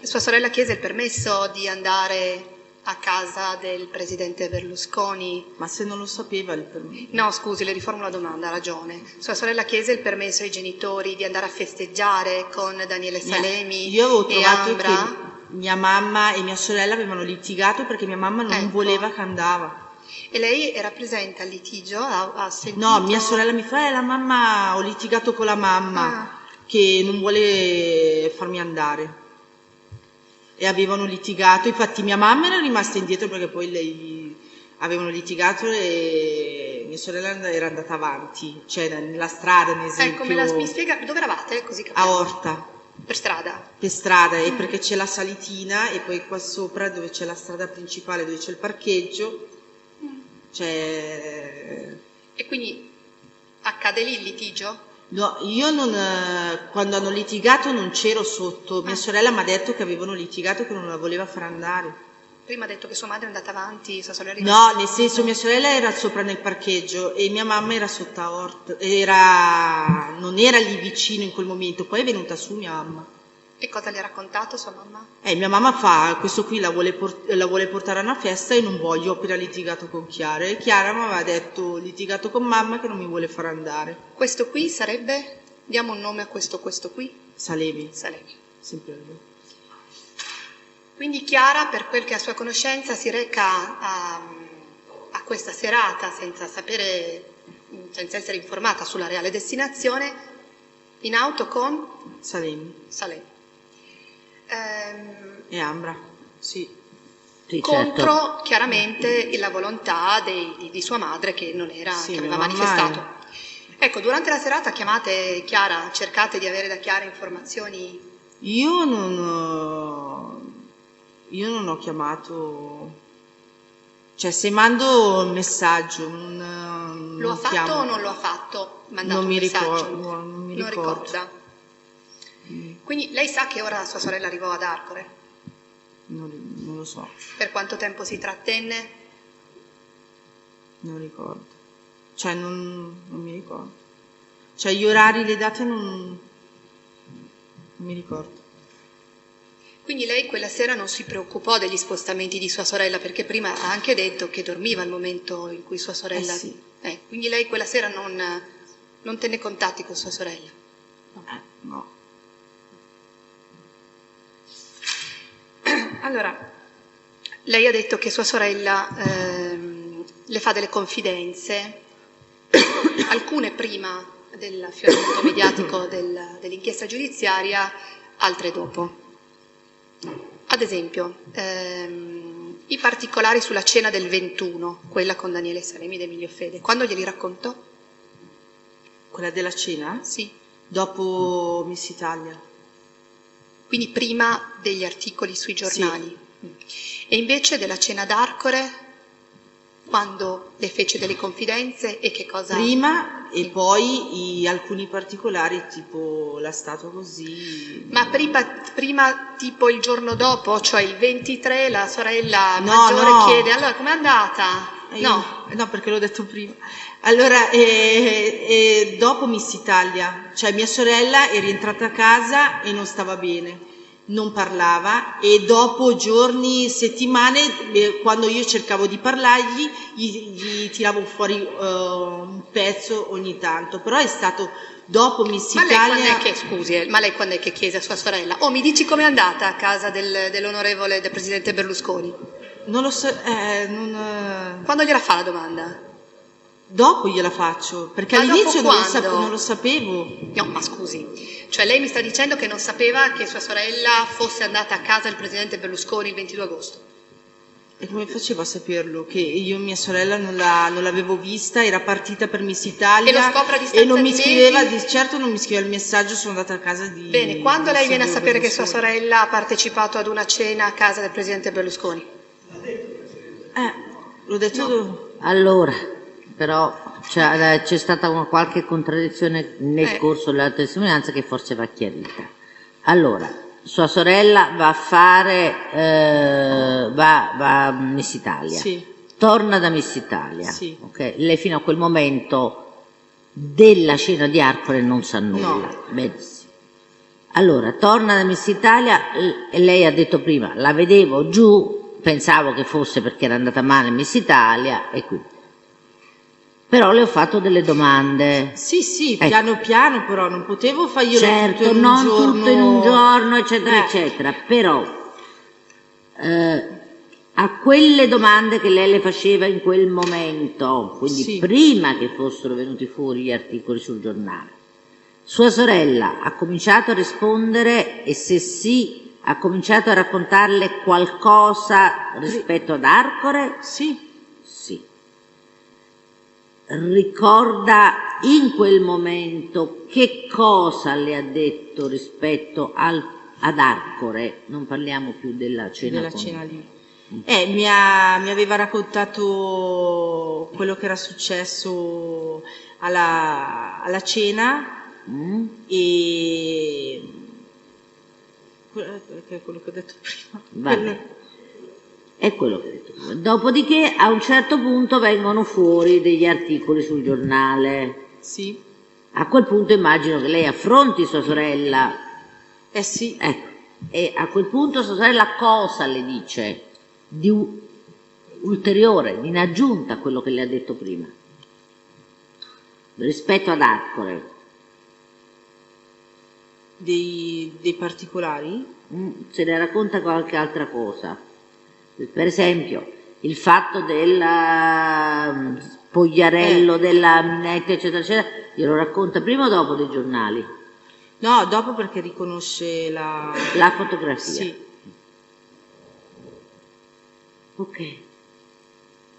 sua sorella chiese il permesso di andare a casa del presidente Berlusconi? Ma se non lo sapeva il permesso? No, scusi, le riformulo la domanda, ha ragione. Sua sorella chiese il permesso ai genitori di andare a festeggiare con Daniele Salemi Io avevo e trovato Ambra? Che mia mamma e mia sorella avevano litigato perché mia mamma non voleva che andava. E lei era presente al litigio? Ha sentito? No, mia sorella mi fa, la mamma, ho litigato con la mamma che non vuole farmi andare. E avevano litigato, infatti mia mamma era rimasta indietro perché poi lei avevano litigato e mia sorella era andata avanti, cioè nella strada, ad esempio. Ecco, mi spiega, dove eravate? Così capiamo. A Orta. Per strada? Per strada, e perché c'è la salitina e poi qua sopra dove c'è la strada principale, dove c'è il parcheggio, c'è... E quindi accade lì il litigio? No, io non, quando hanno litigato non c'ero sotto, mia sorella mi ha detto che avevano litigato, che non la voleva far andare. Prima ha detto che sua madre è andata avanti, sua sorella No, nel senso mia sorella era sopra nel parcheggio e mia mamma era sotto a Orta, non era lì vicino in quel momento, poi è venuta su mia mamma. E cosa le ha raccontato sua mamma? Mia mamma fa, questo qui la vuole portare a una festa e non voglio, ho appena litigato con Chiara. E Chiara mi aveva detto, litigato con mamma che non mi vuole far andare. Questo qui sarebbe? Diamo un nome a questo qui? Salemi. Sempre lui. Quindi Chiara, per quel che ha sua conoscenza, si reca a questa serata senza essere informata sulla reale destinazione In auto con? Salemi Salemi. e Ambra, sì. Sì, Contro certo. chiaramente la volontà di sua madre che non era, Sì, che aveva mia mamma manifestato. Ecco, durante la serata chiamate Chiara, cercate di avere da Chiara informazioni. Io non ho chiamato, cioè se mando un messaggio Lo ha non fatto chiamo. o non lo ha fatto? Mandato Non un mi messaggio? ricordo, non mi Non ricordo. ricorda. Quindi lei sa che ora sua sorella arrivò ad Arcore? Non lo so, Per quanto tempo si trattenne? non ricordo. Cioè non mi ricordo. Cioè gli orari, le date non mi ricordo. Quindi lei quella sera non si preoccupò degli spostamenti di sua sorella, perché prima ha anche detto che dormiva al momento in cui sua sorella... Sì. Quindi lei quella sera non tenne contatti con sua sorella? No. Allora, lei ha detto che sua sorella le fa delle confidenze, alcune prima dell'affioramento mediatico dell'inchiesta giudiziaria, altre dopo. Ad esempio, i particolari sulla cena del 21, quella con Daniele Salemi ed Emilio Fede, quando glieli raccontò? Quella della cena? Sì. Dopo Miss Italia. Quindi prima degli articoli sui giornali. Sì. E invece della cena d'Arcore, quando le fece delle confidenze e che cosa... Prima sì. E poi alcuni particolari tipo la statua così... Ma prima tipo il giorno dopo, cioè il 23, la sorella maggiore chiede, allora com'è andata? No, perché l'ho detto prima. Allora, dopo Miss Italia, cioè mia sorella è rientrata a casa e non stava bene, non parlava e dopo giorni, settimane, quando io cercavo di parlargli, gli tiravo fuori un pezzo ogni tanto, però è stato dopo Miss Italia... Ma lei quando è che chiese a sua sorella? Oh, mi dici com'è andata a casa dell'onorevole, del presidente Berlusconi? Non lo so, Quando gliela fa la domanda? Dopo gliela faccio, perché all'inizio non lo sapevo. No, ma scusi, cioè lei mi sta dicendo che non sapeva che sua sorella fosse andata a casa del presidente Berlusconi il 22 agosto? E come facevo a saperlo? Che io mia sorella non l'avevo vista, era partita per Miss Italia e lo scopre a distanza e non mi di scriveva, mesi? certo non mi scriveva il messaggio, sono andata a casa di... Bene, quando lei viene a sapere Berlusconi. che sua sorella ha partecipato ad una cena a casa del presidente Berlusconi? L'ho detto... No. Allora, però c'è stata qualche contraddizione nel corso della testimonianza che forse va chiarita. Allora, sua sorella va a fare, va a Miss Italia, Sì. Torna da Miss Italia, Sì. Okay? Lei fino a quel momento della cena di Arcore non sa nulla. No. Benissimo. Allora, torna da Miss Italia e lei ha detto prima, la vedevo giù, pensavo che fosse perché era andata male Miss Italia e quindi... Però le ho fatto delle domande. Sì, piano piano, però non potevo farglielo certo, tutto in un giorno. Tutto in un giorno, eccetera, eccetera. Però a quelle domande che lei le faceva in quel momento, quindi prima che fossero venuti fuori gli articoli sul giornale, sua sorella ha cominciato a rispondere e se sì, ha cominciato a raccontarle qualcosa rispetto ad Arcore? Sì. Ricorda in quel momento che cosa le ha detto rispetto ad Arcore? Non parliamo più della cena. Cena lì. Mi aveva raccontato quello che era successo alla cena e quello che ho detto prima. È quello che ho detto prima. Dopodiché a un certo punto vengono fuori degli articoli sul giornale. Sì. A quel punto immagino che lei affronti sua sorella. Sì. Ecco. E a quel punto sua sorella cosa le dice di ulteriore, in aggiunta a quello che le ha detto prima? Rispetto ad Arcore. Dei particolari? Se ne racconta qualche altra cosa. Per esempio, il fatto del Pogliarello, della Minetti, eccetera, eccetera, glielo racconta prima o dopo dei giornali? No, dopo perché riconosce La fotografia. Sì. Ok.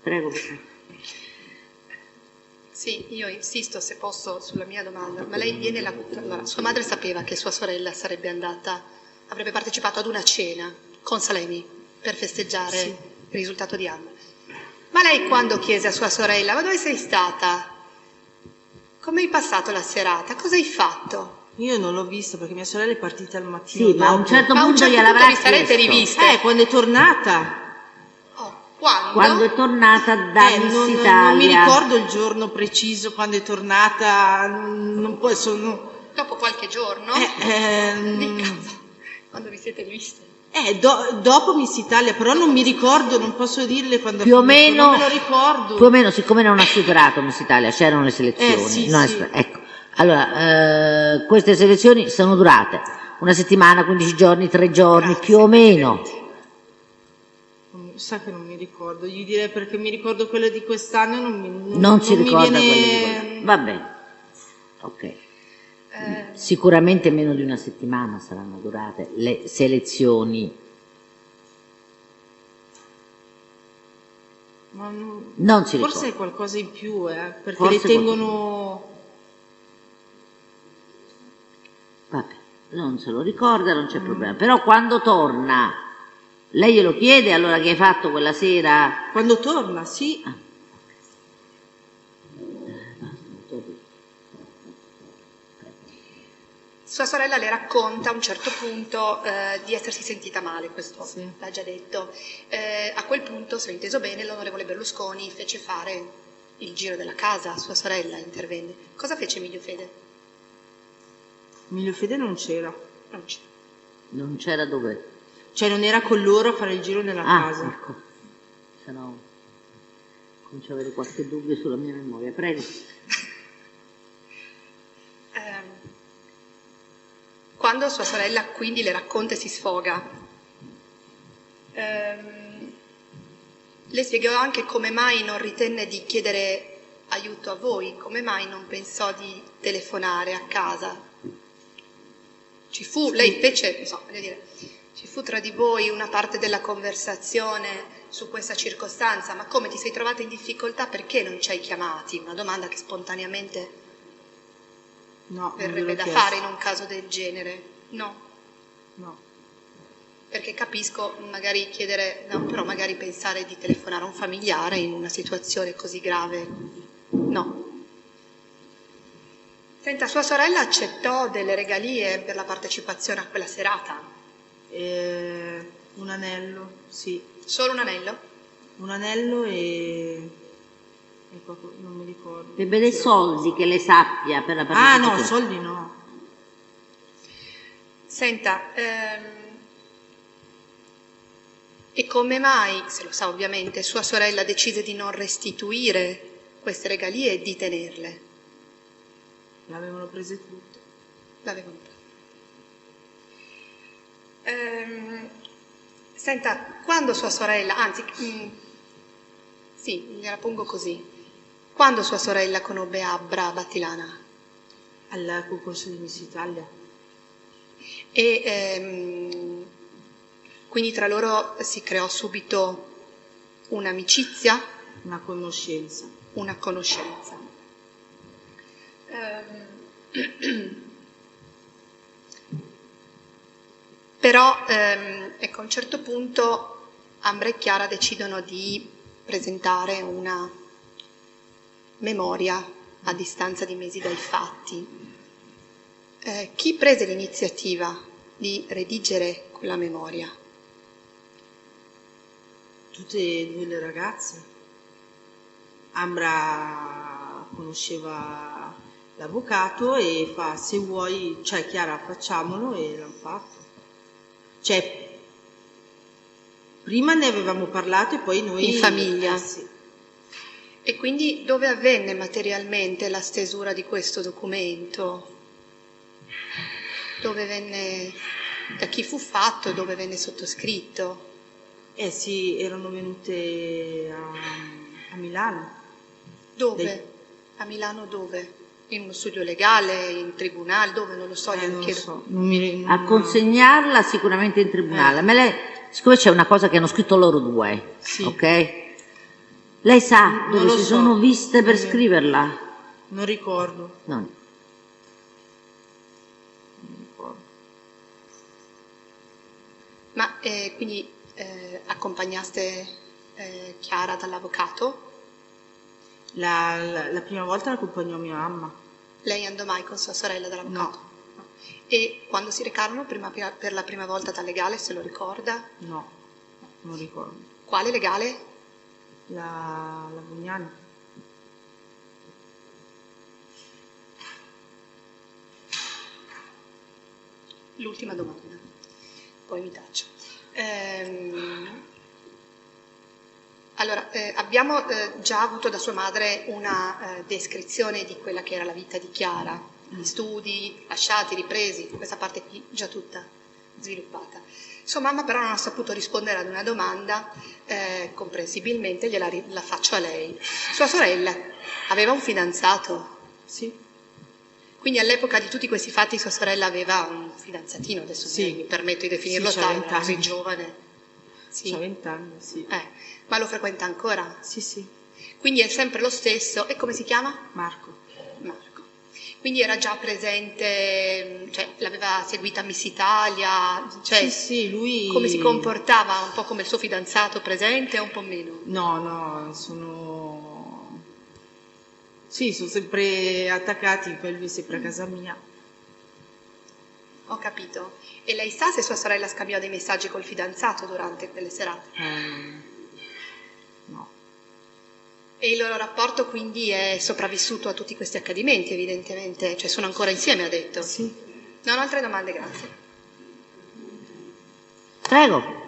Prego. Sì, io insisto, se posso, sulla mia domanda. Ma lei viene allora, sua madre sapeva che sua sorella avrebbe partecipato ad una cena con Salemi per festeggiare Sì. il risultato di Ambra. Ma lei quando chiese a sua sorella, ma dove sei stata? Come hai passato la serata? Cosa hai fatto? Io non l'ho vista perché mia sorella è partita al mattino Sì, ma a un dopo. certo Ma a un punto certo gliel'avrà punto vi sarete chiesto. riviste? Quando è tornata. Oh, quando? Quando è tornata da Miss Non mi Italia. ricordo il giorno preciso quando è tornata, non può sono... Dopo qualche giorno? Dica, quando vi siete viste? Dopo Miss Italia, però non mi ricordo, non posso dirle quando Più o ha finito, meno, non me lo ricordo. più o meno, siccome non ha superato Miss Italia, c'erano le selezioni. Sì, non sì. ecco. Allora, queste selezioni sono durate una settimana, 15 giorni, 3 giorni, Grazie, più o meno. Sa che non mi ricordo, gli direi perché mi ricordo quelle di quest'anno e Non si mi ricorda viene... quelle di quello. Va bene. Ok. Sicuramente meno di una settimana saranno durate le selezioni. Ma Non si forse ricorda. è qualcosa in più, perché Forse le tengono... Vabbè, non se lo ricorda, non c'è problema. Però quando torna, lei glielo chiede allora che hai fatto quella sera? Quando torna, sì. Sua sorella le racconta a un certo punto di essersi sentita male, questo Sì. l'ha già detto. A quel punto, se ho inteso bene, l'onorevole Berlusconi fece fare il giro della casa a sua sorella, intervenne. Cosa fece Emilio Fede? Emilio Fede non c'era. Non c'era. Non c'era dove? Cioè non era con loro a fare il giro nella casa. Ecco. Se no comincio ad avere qualche dubbio sulla mia memoria. Prego. Quando sua sorella quindi le racconta e si sfoga, le spiegò anche come mai non ritenne di chiedere aiuto a voi, come mai non pensò di telefonare a casa. Ci fu, lei fece, non so, voglio dire, ci fu tra di voi una parte della conversazione su questa circostanza, ma come ti sei trovata in difficoltà, perché non ci hai chiamati? Una domanda che spontaneamente No, verrebbe da fare in un caso del genere. No. Perché capisco magari chiedere, no, però magari pensare di telefonare a un familiare in una situazione così grave. No. Senta, sua sorella accettò delle regalie per la partecipazione a quella serata? Un anello, sì. Solo un anello? Un anello e proprio, non mi ricordo. Ebbe dei soldi che le sappia per la partecipazione. No, soldi no. Senta, e come mai, se lo sa ovviamente, sua sorella decise di non restituire queste regalie e di tenerle? L'avevano prese tutte. L'avevano prese. Senta, quando sua sorella, anzi, sì, gliela pongo così. Quando sua sorella conobbe Abra Battilana? Al concorso di Miss Italia. E quindi tra loro si creò subito un'amicizia? Una conoscenza. Una conoscenza. Però, ecco, a un certo punto Ambra e Chiara decidono di presentare una memoria a distanza di mesi dai fatti. Chi prese l'iniziativa di redigere quella memoria? Tutte e due le ragazze. Ambra conosceva l'avvocato e fa, se vuoi, cioè Chiara, facciamolo, e l'hanno fatto. Cioè, prima ne avevamo parlato e poi noi... In famiglia? Sì. E quindi dove avvenne materialmente la stesura di questo documento? Dove venne, da chi fu fatto, dove venne sottoscritto? Sì, erano venute a Milano. Dove? A Milano dove? In uno studio legale, in tribunale, dove? Non lo so, glielo Non lo chiedo. so. A consegnarla sicuramente in tribunale. Ma lei, siccome c'è una cosa che hanno scritto loro due, Sì. ok? Lei sa Non dove lo si so. sono viste per scriverla? Non ricordo. No. Non ricordo. Ma quindi accompagnaste Chiara dall'avvocato? La prima volta l'accompagnò mia mamma. Lei andò mai con sua sorella dall'avvocato? No. E quando si recarono per la prima volta dal legale, se lo ricorda? No, non ricordo. Quale legale? La Bugnani. L'ultima domanda, poi mi taccio. Allora, abbiamo già avuto da sua madre una descrizione di quella che era la vita di Chiara, gli studi, lasciati, ripresi, questa parte qui già tutta sviluppata. Sua mamma però non ha saputo rispondere ad una domanda, comprensibilmente la faccio a lei. Sua sorella aveva un fidanzato? Sì. Quindi all'epoca di tutti questi fatti sua sorella aveva un fidanzatino, adesso Sì. mi permetto di definirlo Sì, c'ha tale, 20 così anni. giovane. Sì. C'ha 20 anni, sì. Ma lo frequenta ancora? Sì, sì. Quindi è sempre lo stesso. E come si chiama? Marco. Marco. Quindi era già presente, cioè l'aveva seguita a Miss Italia, cioè Sì, sì, lui... come si comportava? Un po' come il suo fidanzato presente o un po' meno? No, sono... Sì, sono sempre attaccati, poi lui è sempre a casa mia. Ho capito. E lei sa se sua sorella scambiò dei messaggi col fidanzato durante quelle serate? No. E il loro rapporto quindi è sopravvissuto a tutti questi accadimenti, evidentemente? Cioè sono ancora insieme, ha detto? Sì. Non ho altre domande, grazie. Prego.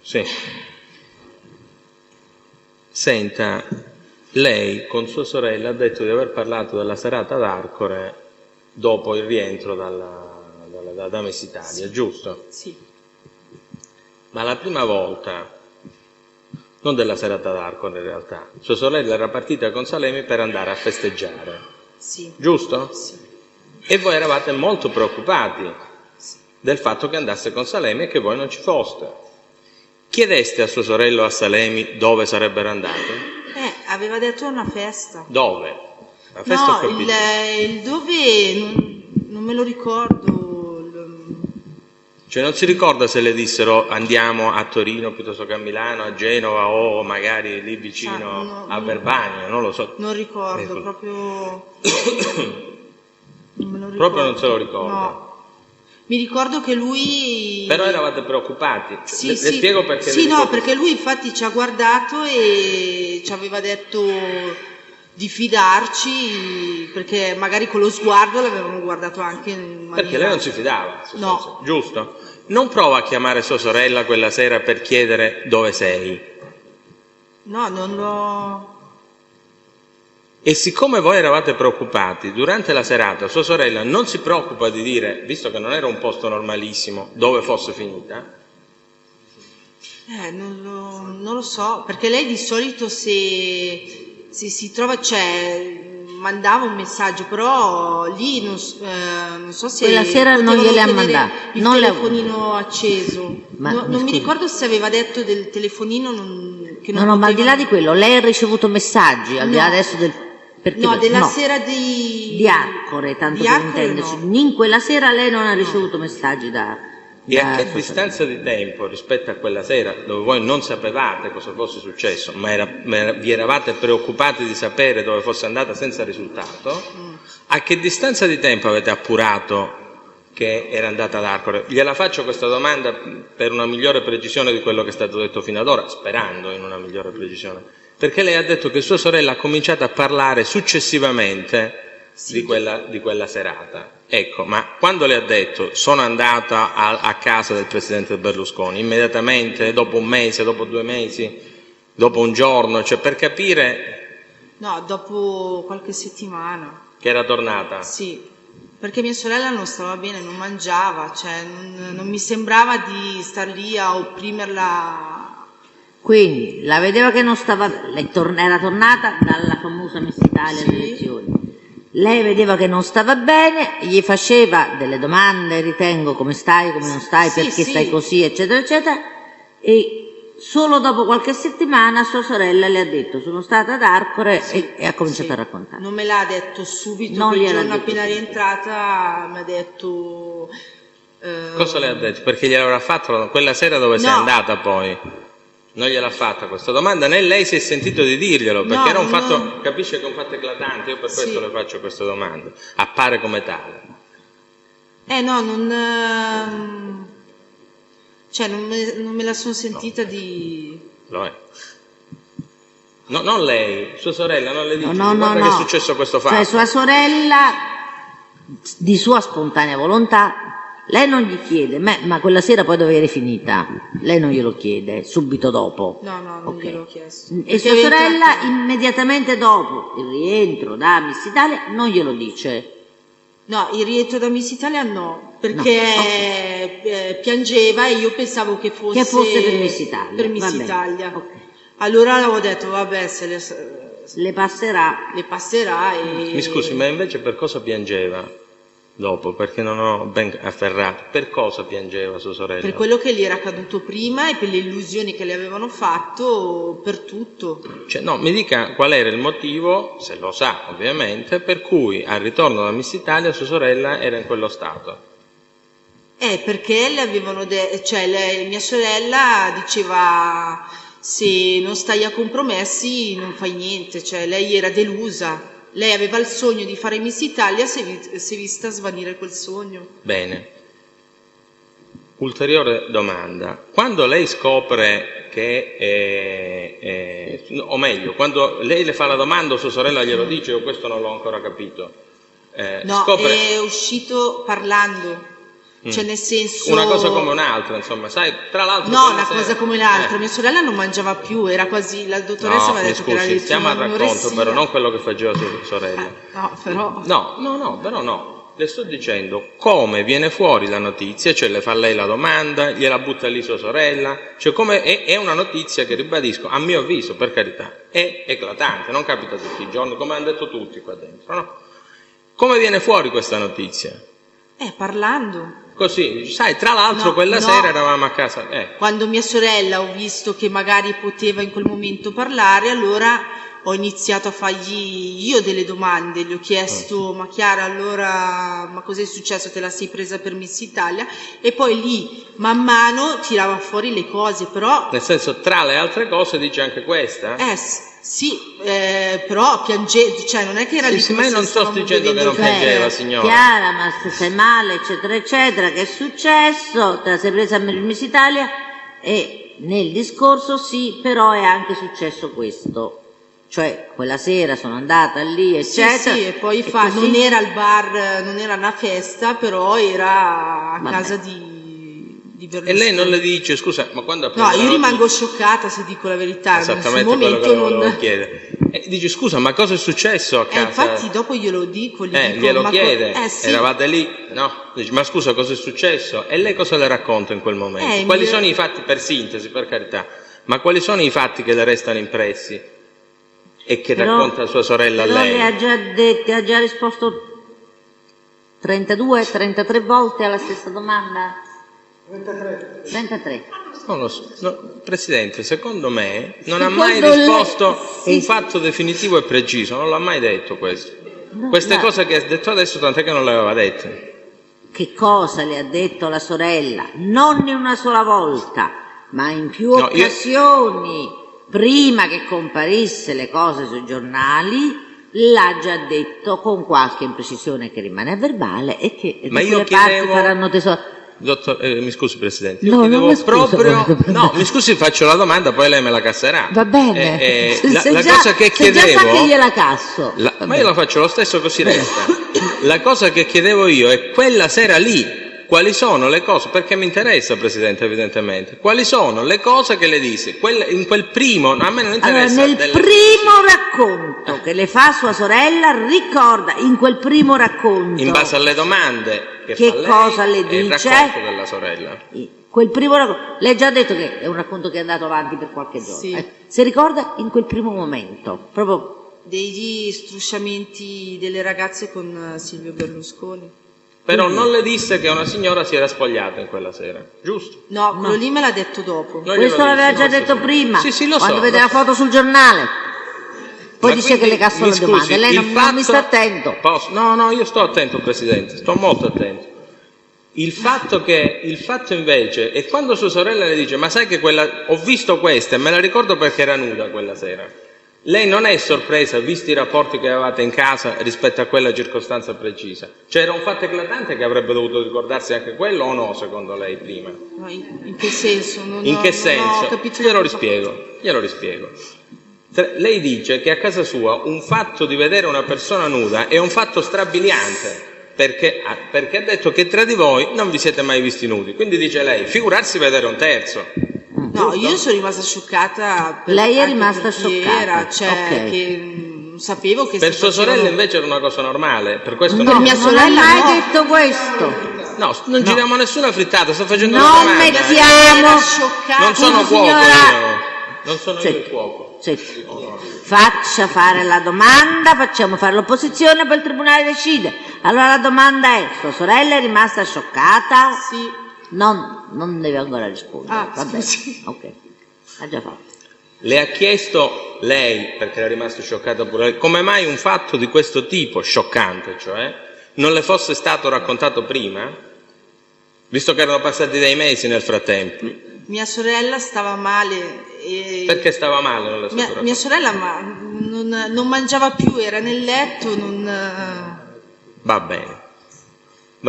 Sì. Senta, lei con sua sorella ha detto di aver parlato della serata ad Arcore dopo il rientro da Miss Italia, giusto? Sì. Ma la prima volta, non della serata ad Arcore in realtà, sua sorella era partita con Salemi per andare a festeggiare, Sì. giusto? Sì. E voi eravate molto preoccupati del fatto che andasse con Salemi e che voi non ci foste. Chiedeste a sua sorella o a Salemi dove sarebbero andate? Aveva detto una festa. Dove? La festa ho No, capito. il dove non me lo ricordo. Cioè non si ricorda se le dissero andiamo a Torino piuttosto che a Milano, a Genova o magari lì vicino no, a Verbania, non lo so. Non ricordo, proprio... Non me lo ricordo. Proprio non se lo ricorda. No. Mi ricordo che lui... Però eravate preoccupati. Sì, le sì. spiego perché. Sì, no, perché lui infatti ci ha guardato e ci aveva detto di fidarci, perché magari con lo sguardo l'avevamo guardato anche in maniera... Perché lei non si fidava, No. giusto? Non prova a chiamare sua sorella quella sera per chiedere dove sei. No, non l'ho... E siccome voi eravate preoccupati, durante la serata sua sorella non si preoccupa di dire, visto che non era un posto normalissimo, dove fosse finita? Non lo so, perché lei di solito se si trova, cioè, mandava un messaggio, però lì non so se... Quella sera non potevano gliele ha tenere mandate. il Non le ha- telefonino acceso. Ma, non mi scusi. ricordo se aveva detto del telefonino che non No, ma al di là poteva- di quello, lei ha ricevuto messaggi, al di là No. adesso del... Perché No, della no. sera di Arcore, tanto di per Arcore intenderci. no. In quella sera lei non ha ricevuto messaggi da... E a da che sua distanza di tempo rispetto a quella sera, dove voi non sapevate cosa fosse successo, ma vi eravate preoccupati di sapere dove fosse andata senza risultato, a che distanza di tempo avete appurato che era andata ad Arcore? Gliela faccio questa domanda per una migliore precisione di quello che è stato detto fino ad ora, sperando in una migliore precisione. Perché lei ha detto che sua sorella ha cominciato a parlare successivamente di quella serata. Ecco, ma quando le ha detto sono andata a casa del presidente Berlusconi, immediatamente, dopo un mese, dopo 2 mesi, dopo un giorno, cioè per capire No, dopo qualche settimana. che era tornata? Sì. Perché mia sorella non stava bene, non mangiava, cioè non mi sembrava di star lì a opprimerla. Quindi la vedeva che non stava, era tornata dalla famosa Miss Italia alle elezioni. Lei vedeva che non stava bene, gli faceva delle domande, ritengo, come stai, come non stai, perché stai così, eccetera, eccetera, e solo dopo qualche settimana sua sorella le ha detto sono stata ad Arcore e ha cominciato a raccontare. Non me l'ha detto subito, non quel giorno appena rientrata mi ha detto... Cosa le ha detto? Perché gliel'avrà fatto quella sera dove sei andata poi? Non gliel'ha fatta questa domanda, né lei si è sentito di dirglielo, perché era un fatto, capisce che è un fatto eclatante, io per questo le faccio queste domande, appare come tale. No, non me la sono sentita di... Lo è. No, non lei, sua sorella, non le dice guarda che è successo questo fatto. Cioè sua sorella, di sua spontanea volontà, lei non gli chiede, ma quella sera poi dove eri finita? Lei non glielo chiede, subito dopo. No, non gliel'ho chiesto. E sua sorella immediatamente dopo il rientro da Miss Italia non glielo dice? No, il rientro da Miss Italia no, perché piangeva e io pensavo che fosse per Miss Italia. Per Miss Italia. Okay. Allora avevo detto, vabbè, se le passerà. Le passerà e... Mi scusi, ma invece per cosa piangeva dopo? Perché non ho ben afferrato. Per cosa piangeva sua sorella? Per quello che gli era accaduto prima e per le illusioni che le avevano fatto, per tutto. Cioè, no, mi dica qual era il motivo, se lo sa ovviamente, per cui al ritorno da Miss Italia sua sorella era in quello stato. Perché le avevano mia sorella diceva se non stai a compromessi non fai niente, cioè lei era delusa. Lei aveva il sogno di fare Miss Italia, si è vista svanire quel sogno. Bene. Ulteriore domanda. Quando lei scopre che, o meglio, quando lei le fa la domanda, sua sorella glielo dice, io questo non l'ho ancora capito. È uscito parlando. Cioè nel senso... Una cosa come un'altra, insomma, sai, tra l'altro... No, una cosa come l'altra, mia sorella non mangiava più, era quasi, la dottoressa mi ha detto che era di stiamo al racconto, però non quello che faceva sua sorella. No, però... No, però no, le sto dicendo come viene fuori la notizia, cioè le fa lei la domanda, gliela butta lì sua sorella, cioè come è una notizia che, ribadisco, a mio avviso, per carità, è eclatante, non capita tutti i giorni, come hanno detto tutti qua dentro, no? Come viene fuori questa notizia? Parlando. Così, sai, tra l'altro quella sera eravamo a casa. Quando mia sorella ho visto che magari poteva in quel momento parlare, allora ho iniziato a fargli io delle domande, gli ho chiesto, ma Chiara, allora, ma cos'è successo? Te la sei presa per Miss Italia? E poi lì, man mano, tirava fuori le cose, però... Nel senso, tra le altre cose dice anche questa? Sì, però piangeva, cioè non è che era lì ma io non sto dicendo che non piangeva, signora. Chiara, ma se stai male, eccetera, eccetera, che è successo? Te la sei presa per Miss Italia? E nel discorso sì, però è anche successo questo. Cioè, quella sera sono andata lì, eccetera. Sì, e poi non era al bar, non era una festa, però era a casa di E lei non le dice, scusa, ma quando No, io rimango scioccata se dico la verità. Esattamente quello che volevo chiedere. Dice, scusa, ma cosa è successo a casa? Infatti dopo glielo dico, glielo chiede, eravate lì, no? Dice, ma scusa, cosa è successo? E lei cosa le racconta in quel momento? Quali sono i fatti, per sintesi, per carità, ma quali sono i fatti che le restano impressi e che racconta sua sorella a lei? Le ha già detto, ha già risposto 33 volte alla stessa domanda? 33. Non lo so. Presidente, secondo me non ha mai risposto un fatto definitivo e preciso, non l'ha mai detto questo. Queste cose che ha detto adesso, tant'è che non le aveva dette. Che cosa le ha detto la sorella? Non in una sola volta, ma in più occasioni, prima che comparisse le cose sui giornali, l'ha già detto con qualche imprecisione che rimane a verbale e che le parti faranno tesoro. Mi scusi Presidente, io chiedevo proprio... No, mi scusi, faccio la domanda, poi lei me la casserà. Va bene, cosa che chiedevo... già sa che gliela casso. Ma io la faccio lo stesso, così resta. La cosa che chiedevo io è quella sera lì, quali sono le cose, perché mi interessa, Presidente, evidentemente, quali sono le cose che le disse, in quel primo, a me non interessa. Allora, nel primo racconto che le fa sua sorella, ricorda, in quel primo racconto, in base alle domande che fa lei, cosa le e il dice? racconto della sorella. Quel primo racconto, lei ha già detto che è un racconto che è andato avanti per qualche giorno. Sì. Si ricorda in quel primo momento, proprio Degli strusciamenti delle ragazze con Silvio Berlusconi. Però non le disse che una signora si era spogliata in quella sera, giusto? No, quello lì me l'ha detto dopo. Non questo glielo l'aveva disse, già questo detto sì. prima, Sì, lo quando so, vede lo la so. foto sul giornale. Poi Ma dice che quindi, le cassano mi le scusi, domande, lei il non mi sta attento. No, io sto attento, Presidente, sto molto attento. Il fatto invece è quando sua sorella le dice, ma sai che ho visto questa e me la ricordo perché era nuda quella sera. Lei non è sorpresa, visti i rapporti che avevate in casa rispetto a quella circostanza precisa? Cioè era un fatto eclatante che avrebbe dovuto ricordarsi anche quello o no, secondo lei, prima? No, in che senso? In che senso? Ho capito Glielo rispiego. Lei dice che a casa sua un fatto di vedere una persona nuda è un fatto strabiliante, perché ha detto che tra di voi non vi siete mai visti nudi. Quindi dice lei, figurarsi vedere un terzo. No, io sono rimasta scioccata. Lei è anche rimasta perché scioccata, Era, cioè, ok. che sapevo che Per si sua sorella facevano- invece era una cosa normale, per questo No, mia Non sorella ha mai no. detto questo. No, non giriamo nessuna frittata, sto facendo Non una domanda. mettiamo- Era scioccata. Non sono Scusi, cuoco signora. io. Non sono io il Sì. cuoco. Sì. Faccia fare la domanda, facciamo fare l'opposizione, poi il Tribunale decide. Allora la domanda è, sua sorella è rimasta scioccata? Sì. Non deve ancora rispondere. Ah, Va bene. scusi. Ok, ha già fatto. Le ha chiesto lei, perché era rimasto scioccata pure lei, come mai un fatto di questo tipo, scioccante cioè, non le fosse stato raccontato prima? Visto che erano passati dei mesi nel frattempo. Mia sorella stava male. E Perché stava male? Non le so mia, mia sorella non mangiava più, era nel letto, Va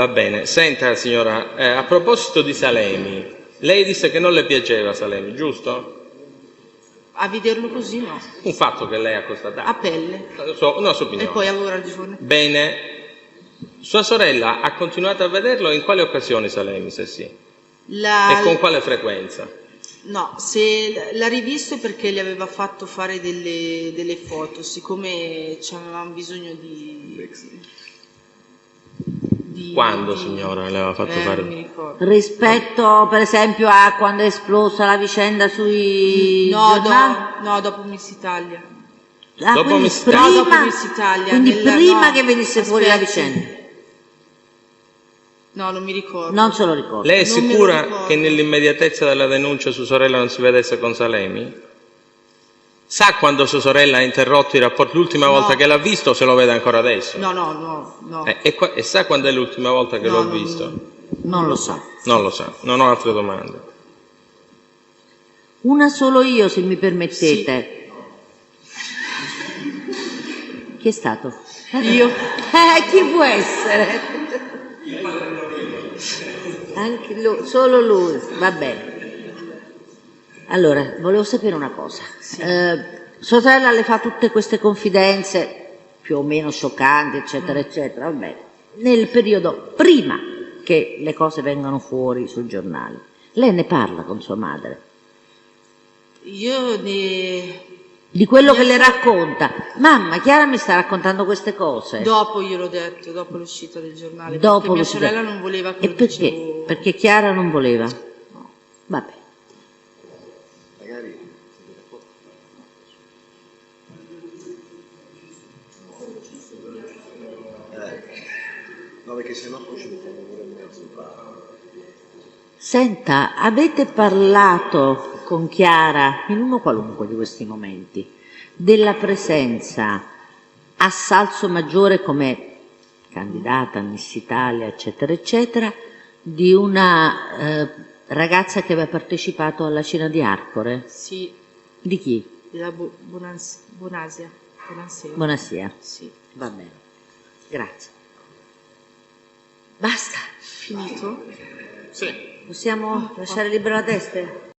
bene. Senta signora, a proposito di Salemi, lei disse che non le piaceva Salemi, giusto? a vederlo così no, Un fatto che lei ha constatato. a pelle. Una sua opinione. E poi avevo ragione. Bene, sua sorella ha continuato a vederlo in quali occasioni Salemi, se sì? E con quale frequenza? No, se l'ha rivisto è perché le aveva fatto fare delle foto, siccome avevamo bisogno di Quando, signora, le aveva fatto fare? Non mi ricordo. Rispetto per esempio a quando è esplosa la vicenda sui giornali? No, dopo Miss Italia. Ah, Dopo quindi Miss Italia. prima, Dopo Miss Italia, quindi prima no, che venisse fuori la aspetti. vicenda. No, non mi ricordo. Non se lo ricordo. Lei è Non me lo sicura ricordo. che nell'immediatezza della denuncia sua sorella non si vedesse con Salemi? Sa quando sua sorella ha interrotto i rapporti l'ultima volta che l'ha visto o se lo vede ancora adesso? No. E sa quando è l'ultima volta che No, l'ho visto? Non lo so. Non lo sa, non ho altre domande. Una solo io, se mi permettete. Chi è stato? Io. Chi può essere? Anche lui, solo lui, va bene. Allora, volevo sapere una cosa. Sua sorella le fa tutte queste confidenze, più o meno scioccanti, eccetera, eccetera, va bene. Nel periodo prima che le cose vengano fuori sui giornali, lei ne parla con sua madre? Io ne... Di quello che le racconta. Mamma, Chiara mi sta raccontando queste cose. Dopo gliel'ho detto, dopo l'uscita del giornale, Dopo perché mia l'uscita. sorella non voleva che E lo perché? dicevo. Perché Chiara non voleva? Vabbè. No, perché sennò poi ci mettiamo pure in mezzo. Senta, avete parlato con Chiara, in uno qualunque di questi momenti, della presenza a Salso Maggiore come candidata a Miss Italia, eccetera, eccetera, di una ragazza che aveva partecipato alla cena di Arcore? Sì, Di chi? della Bonasia. Buonasera. Sì. Va bene. Grazie. Basta. Finito? Sì. Possiamo lasciare libera la testa?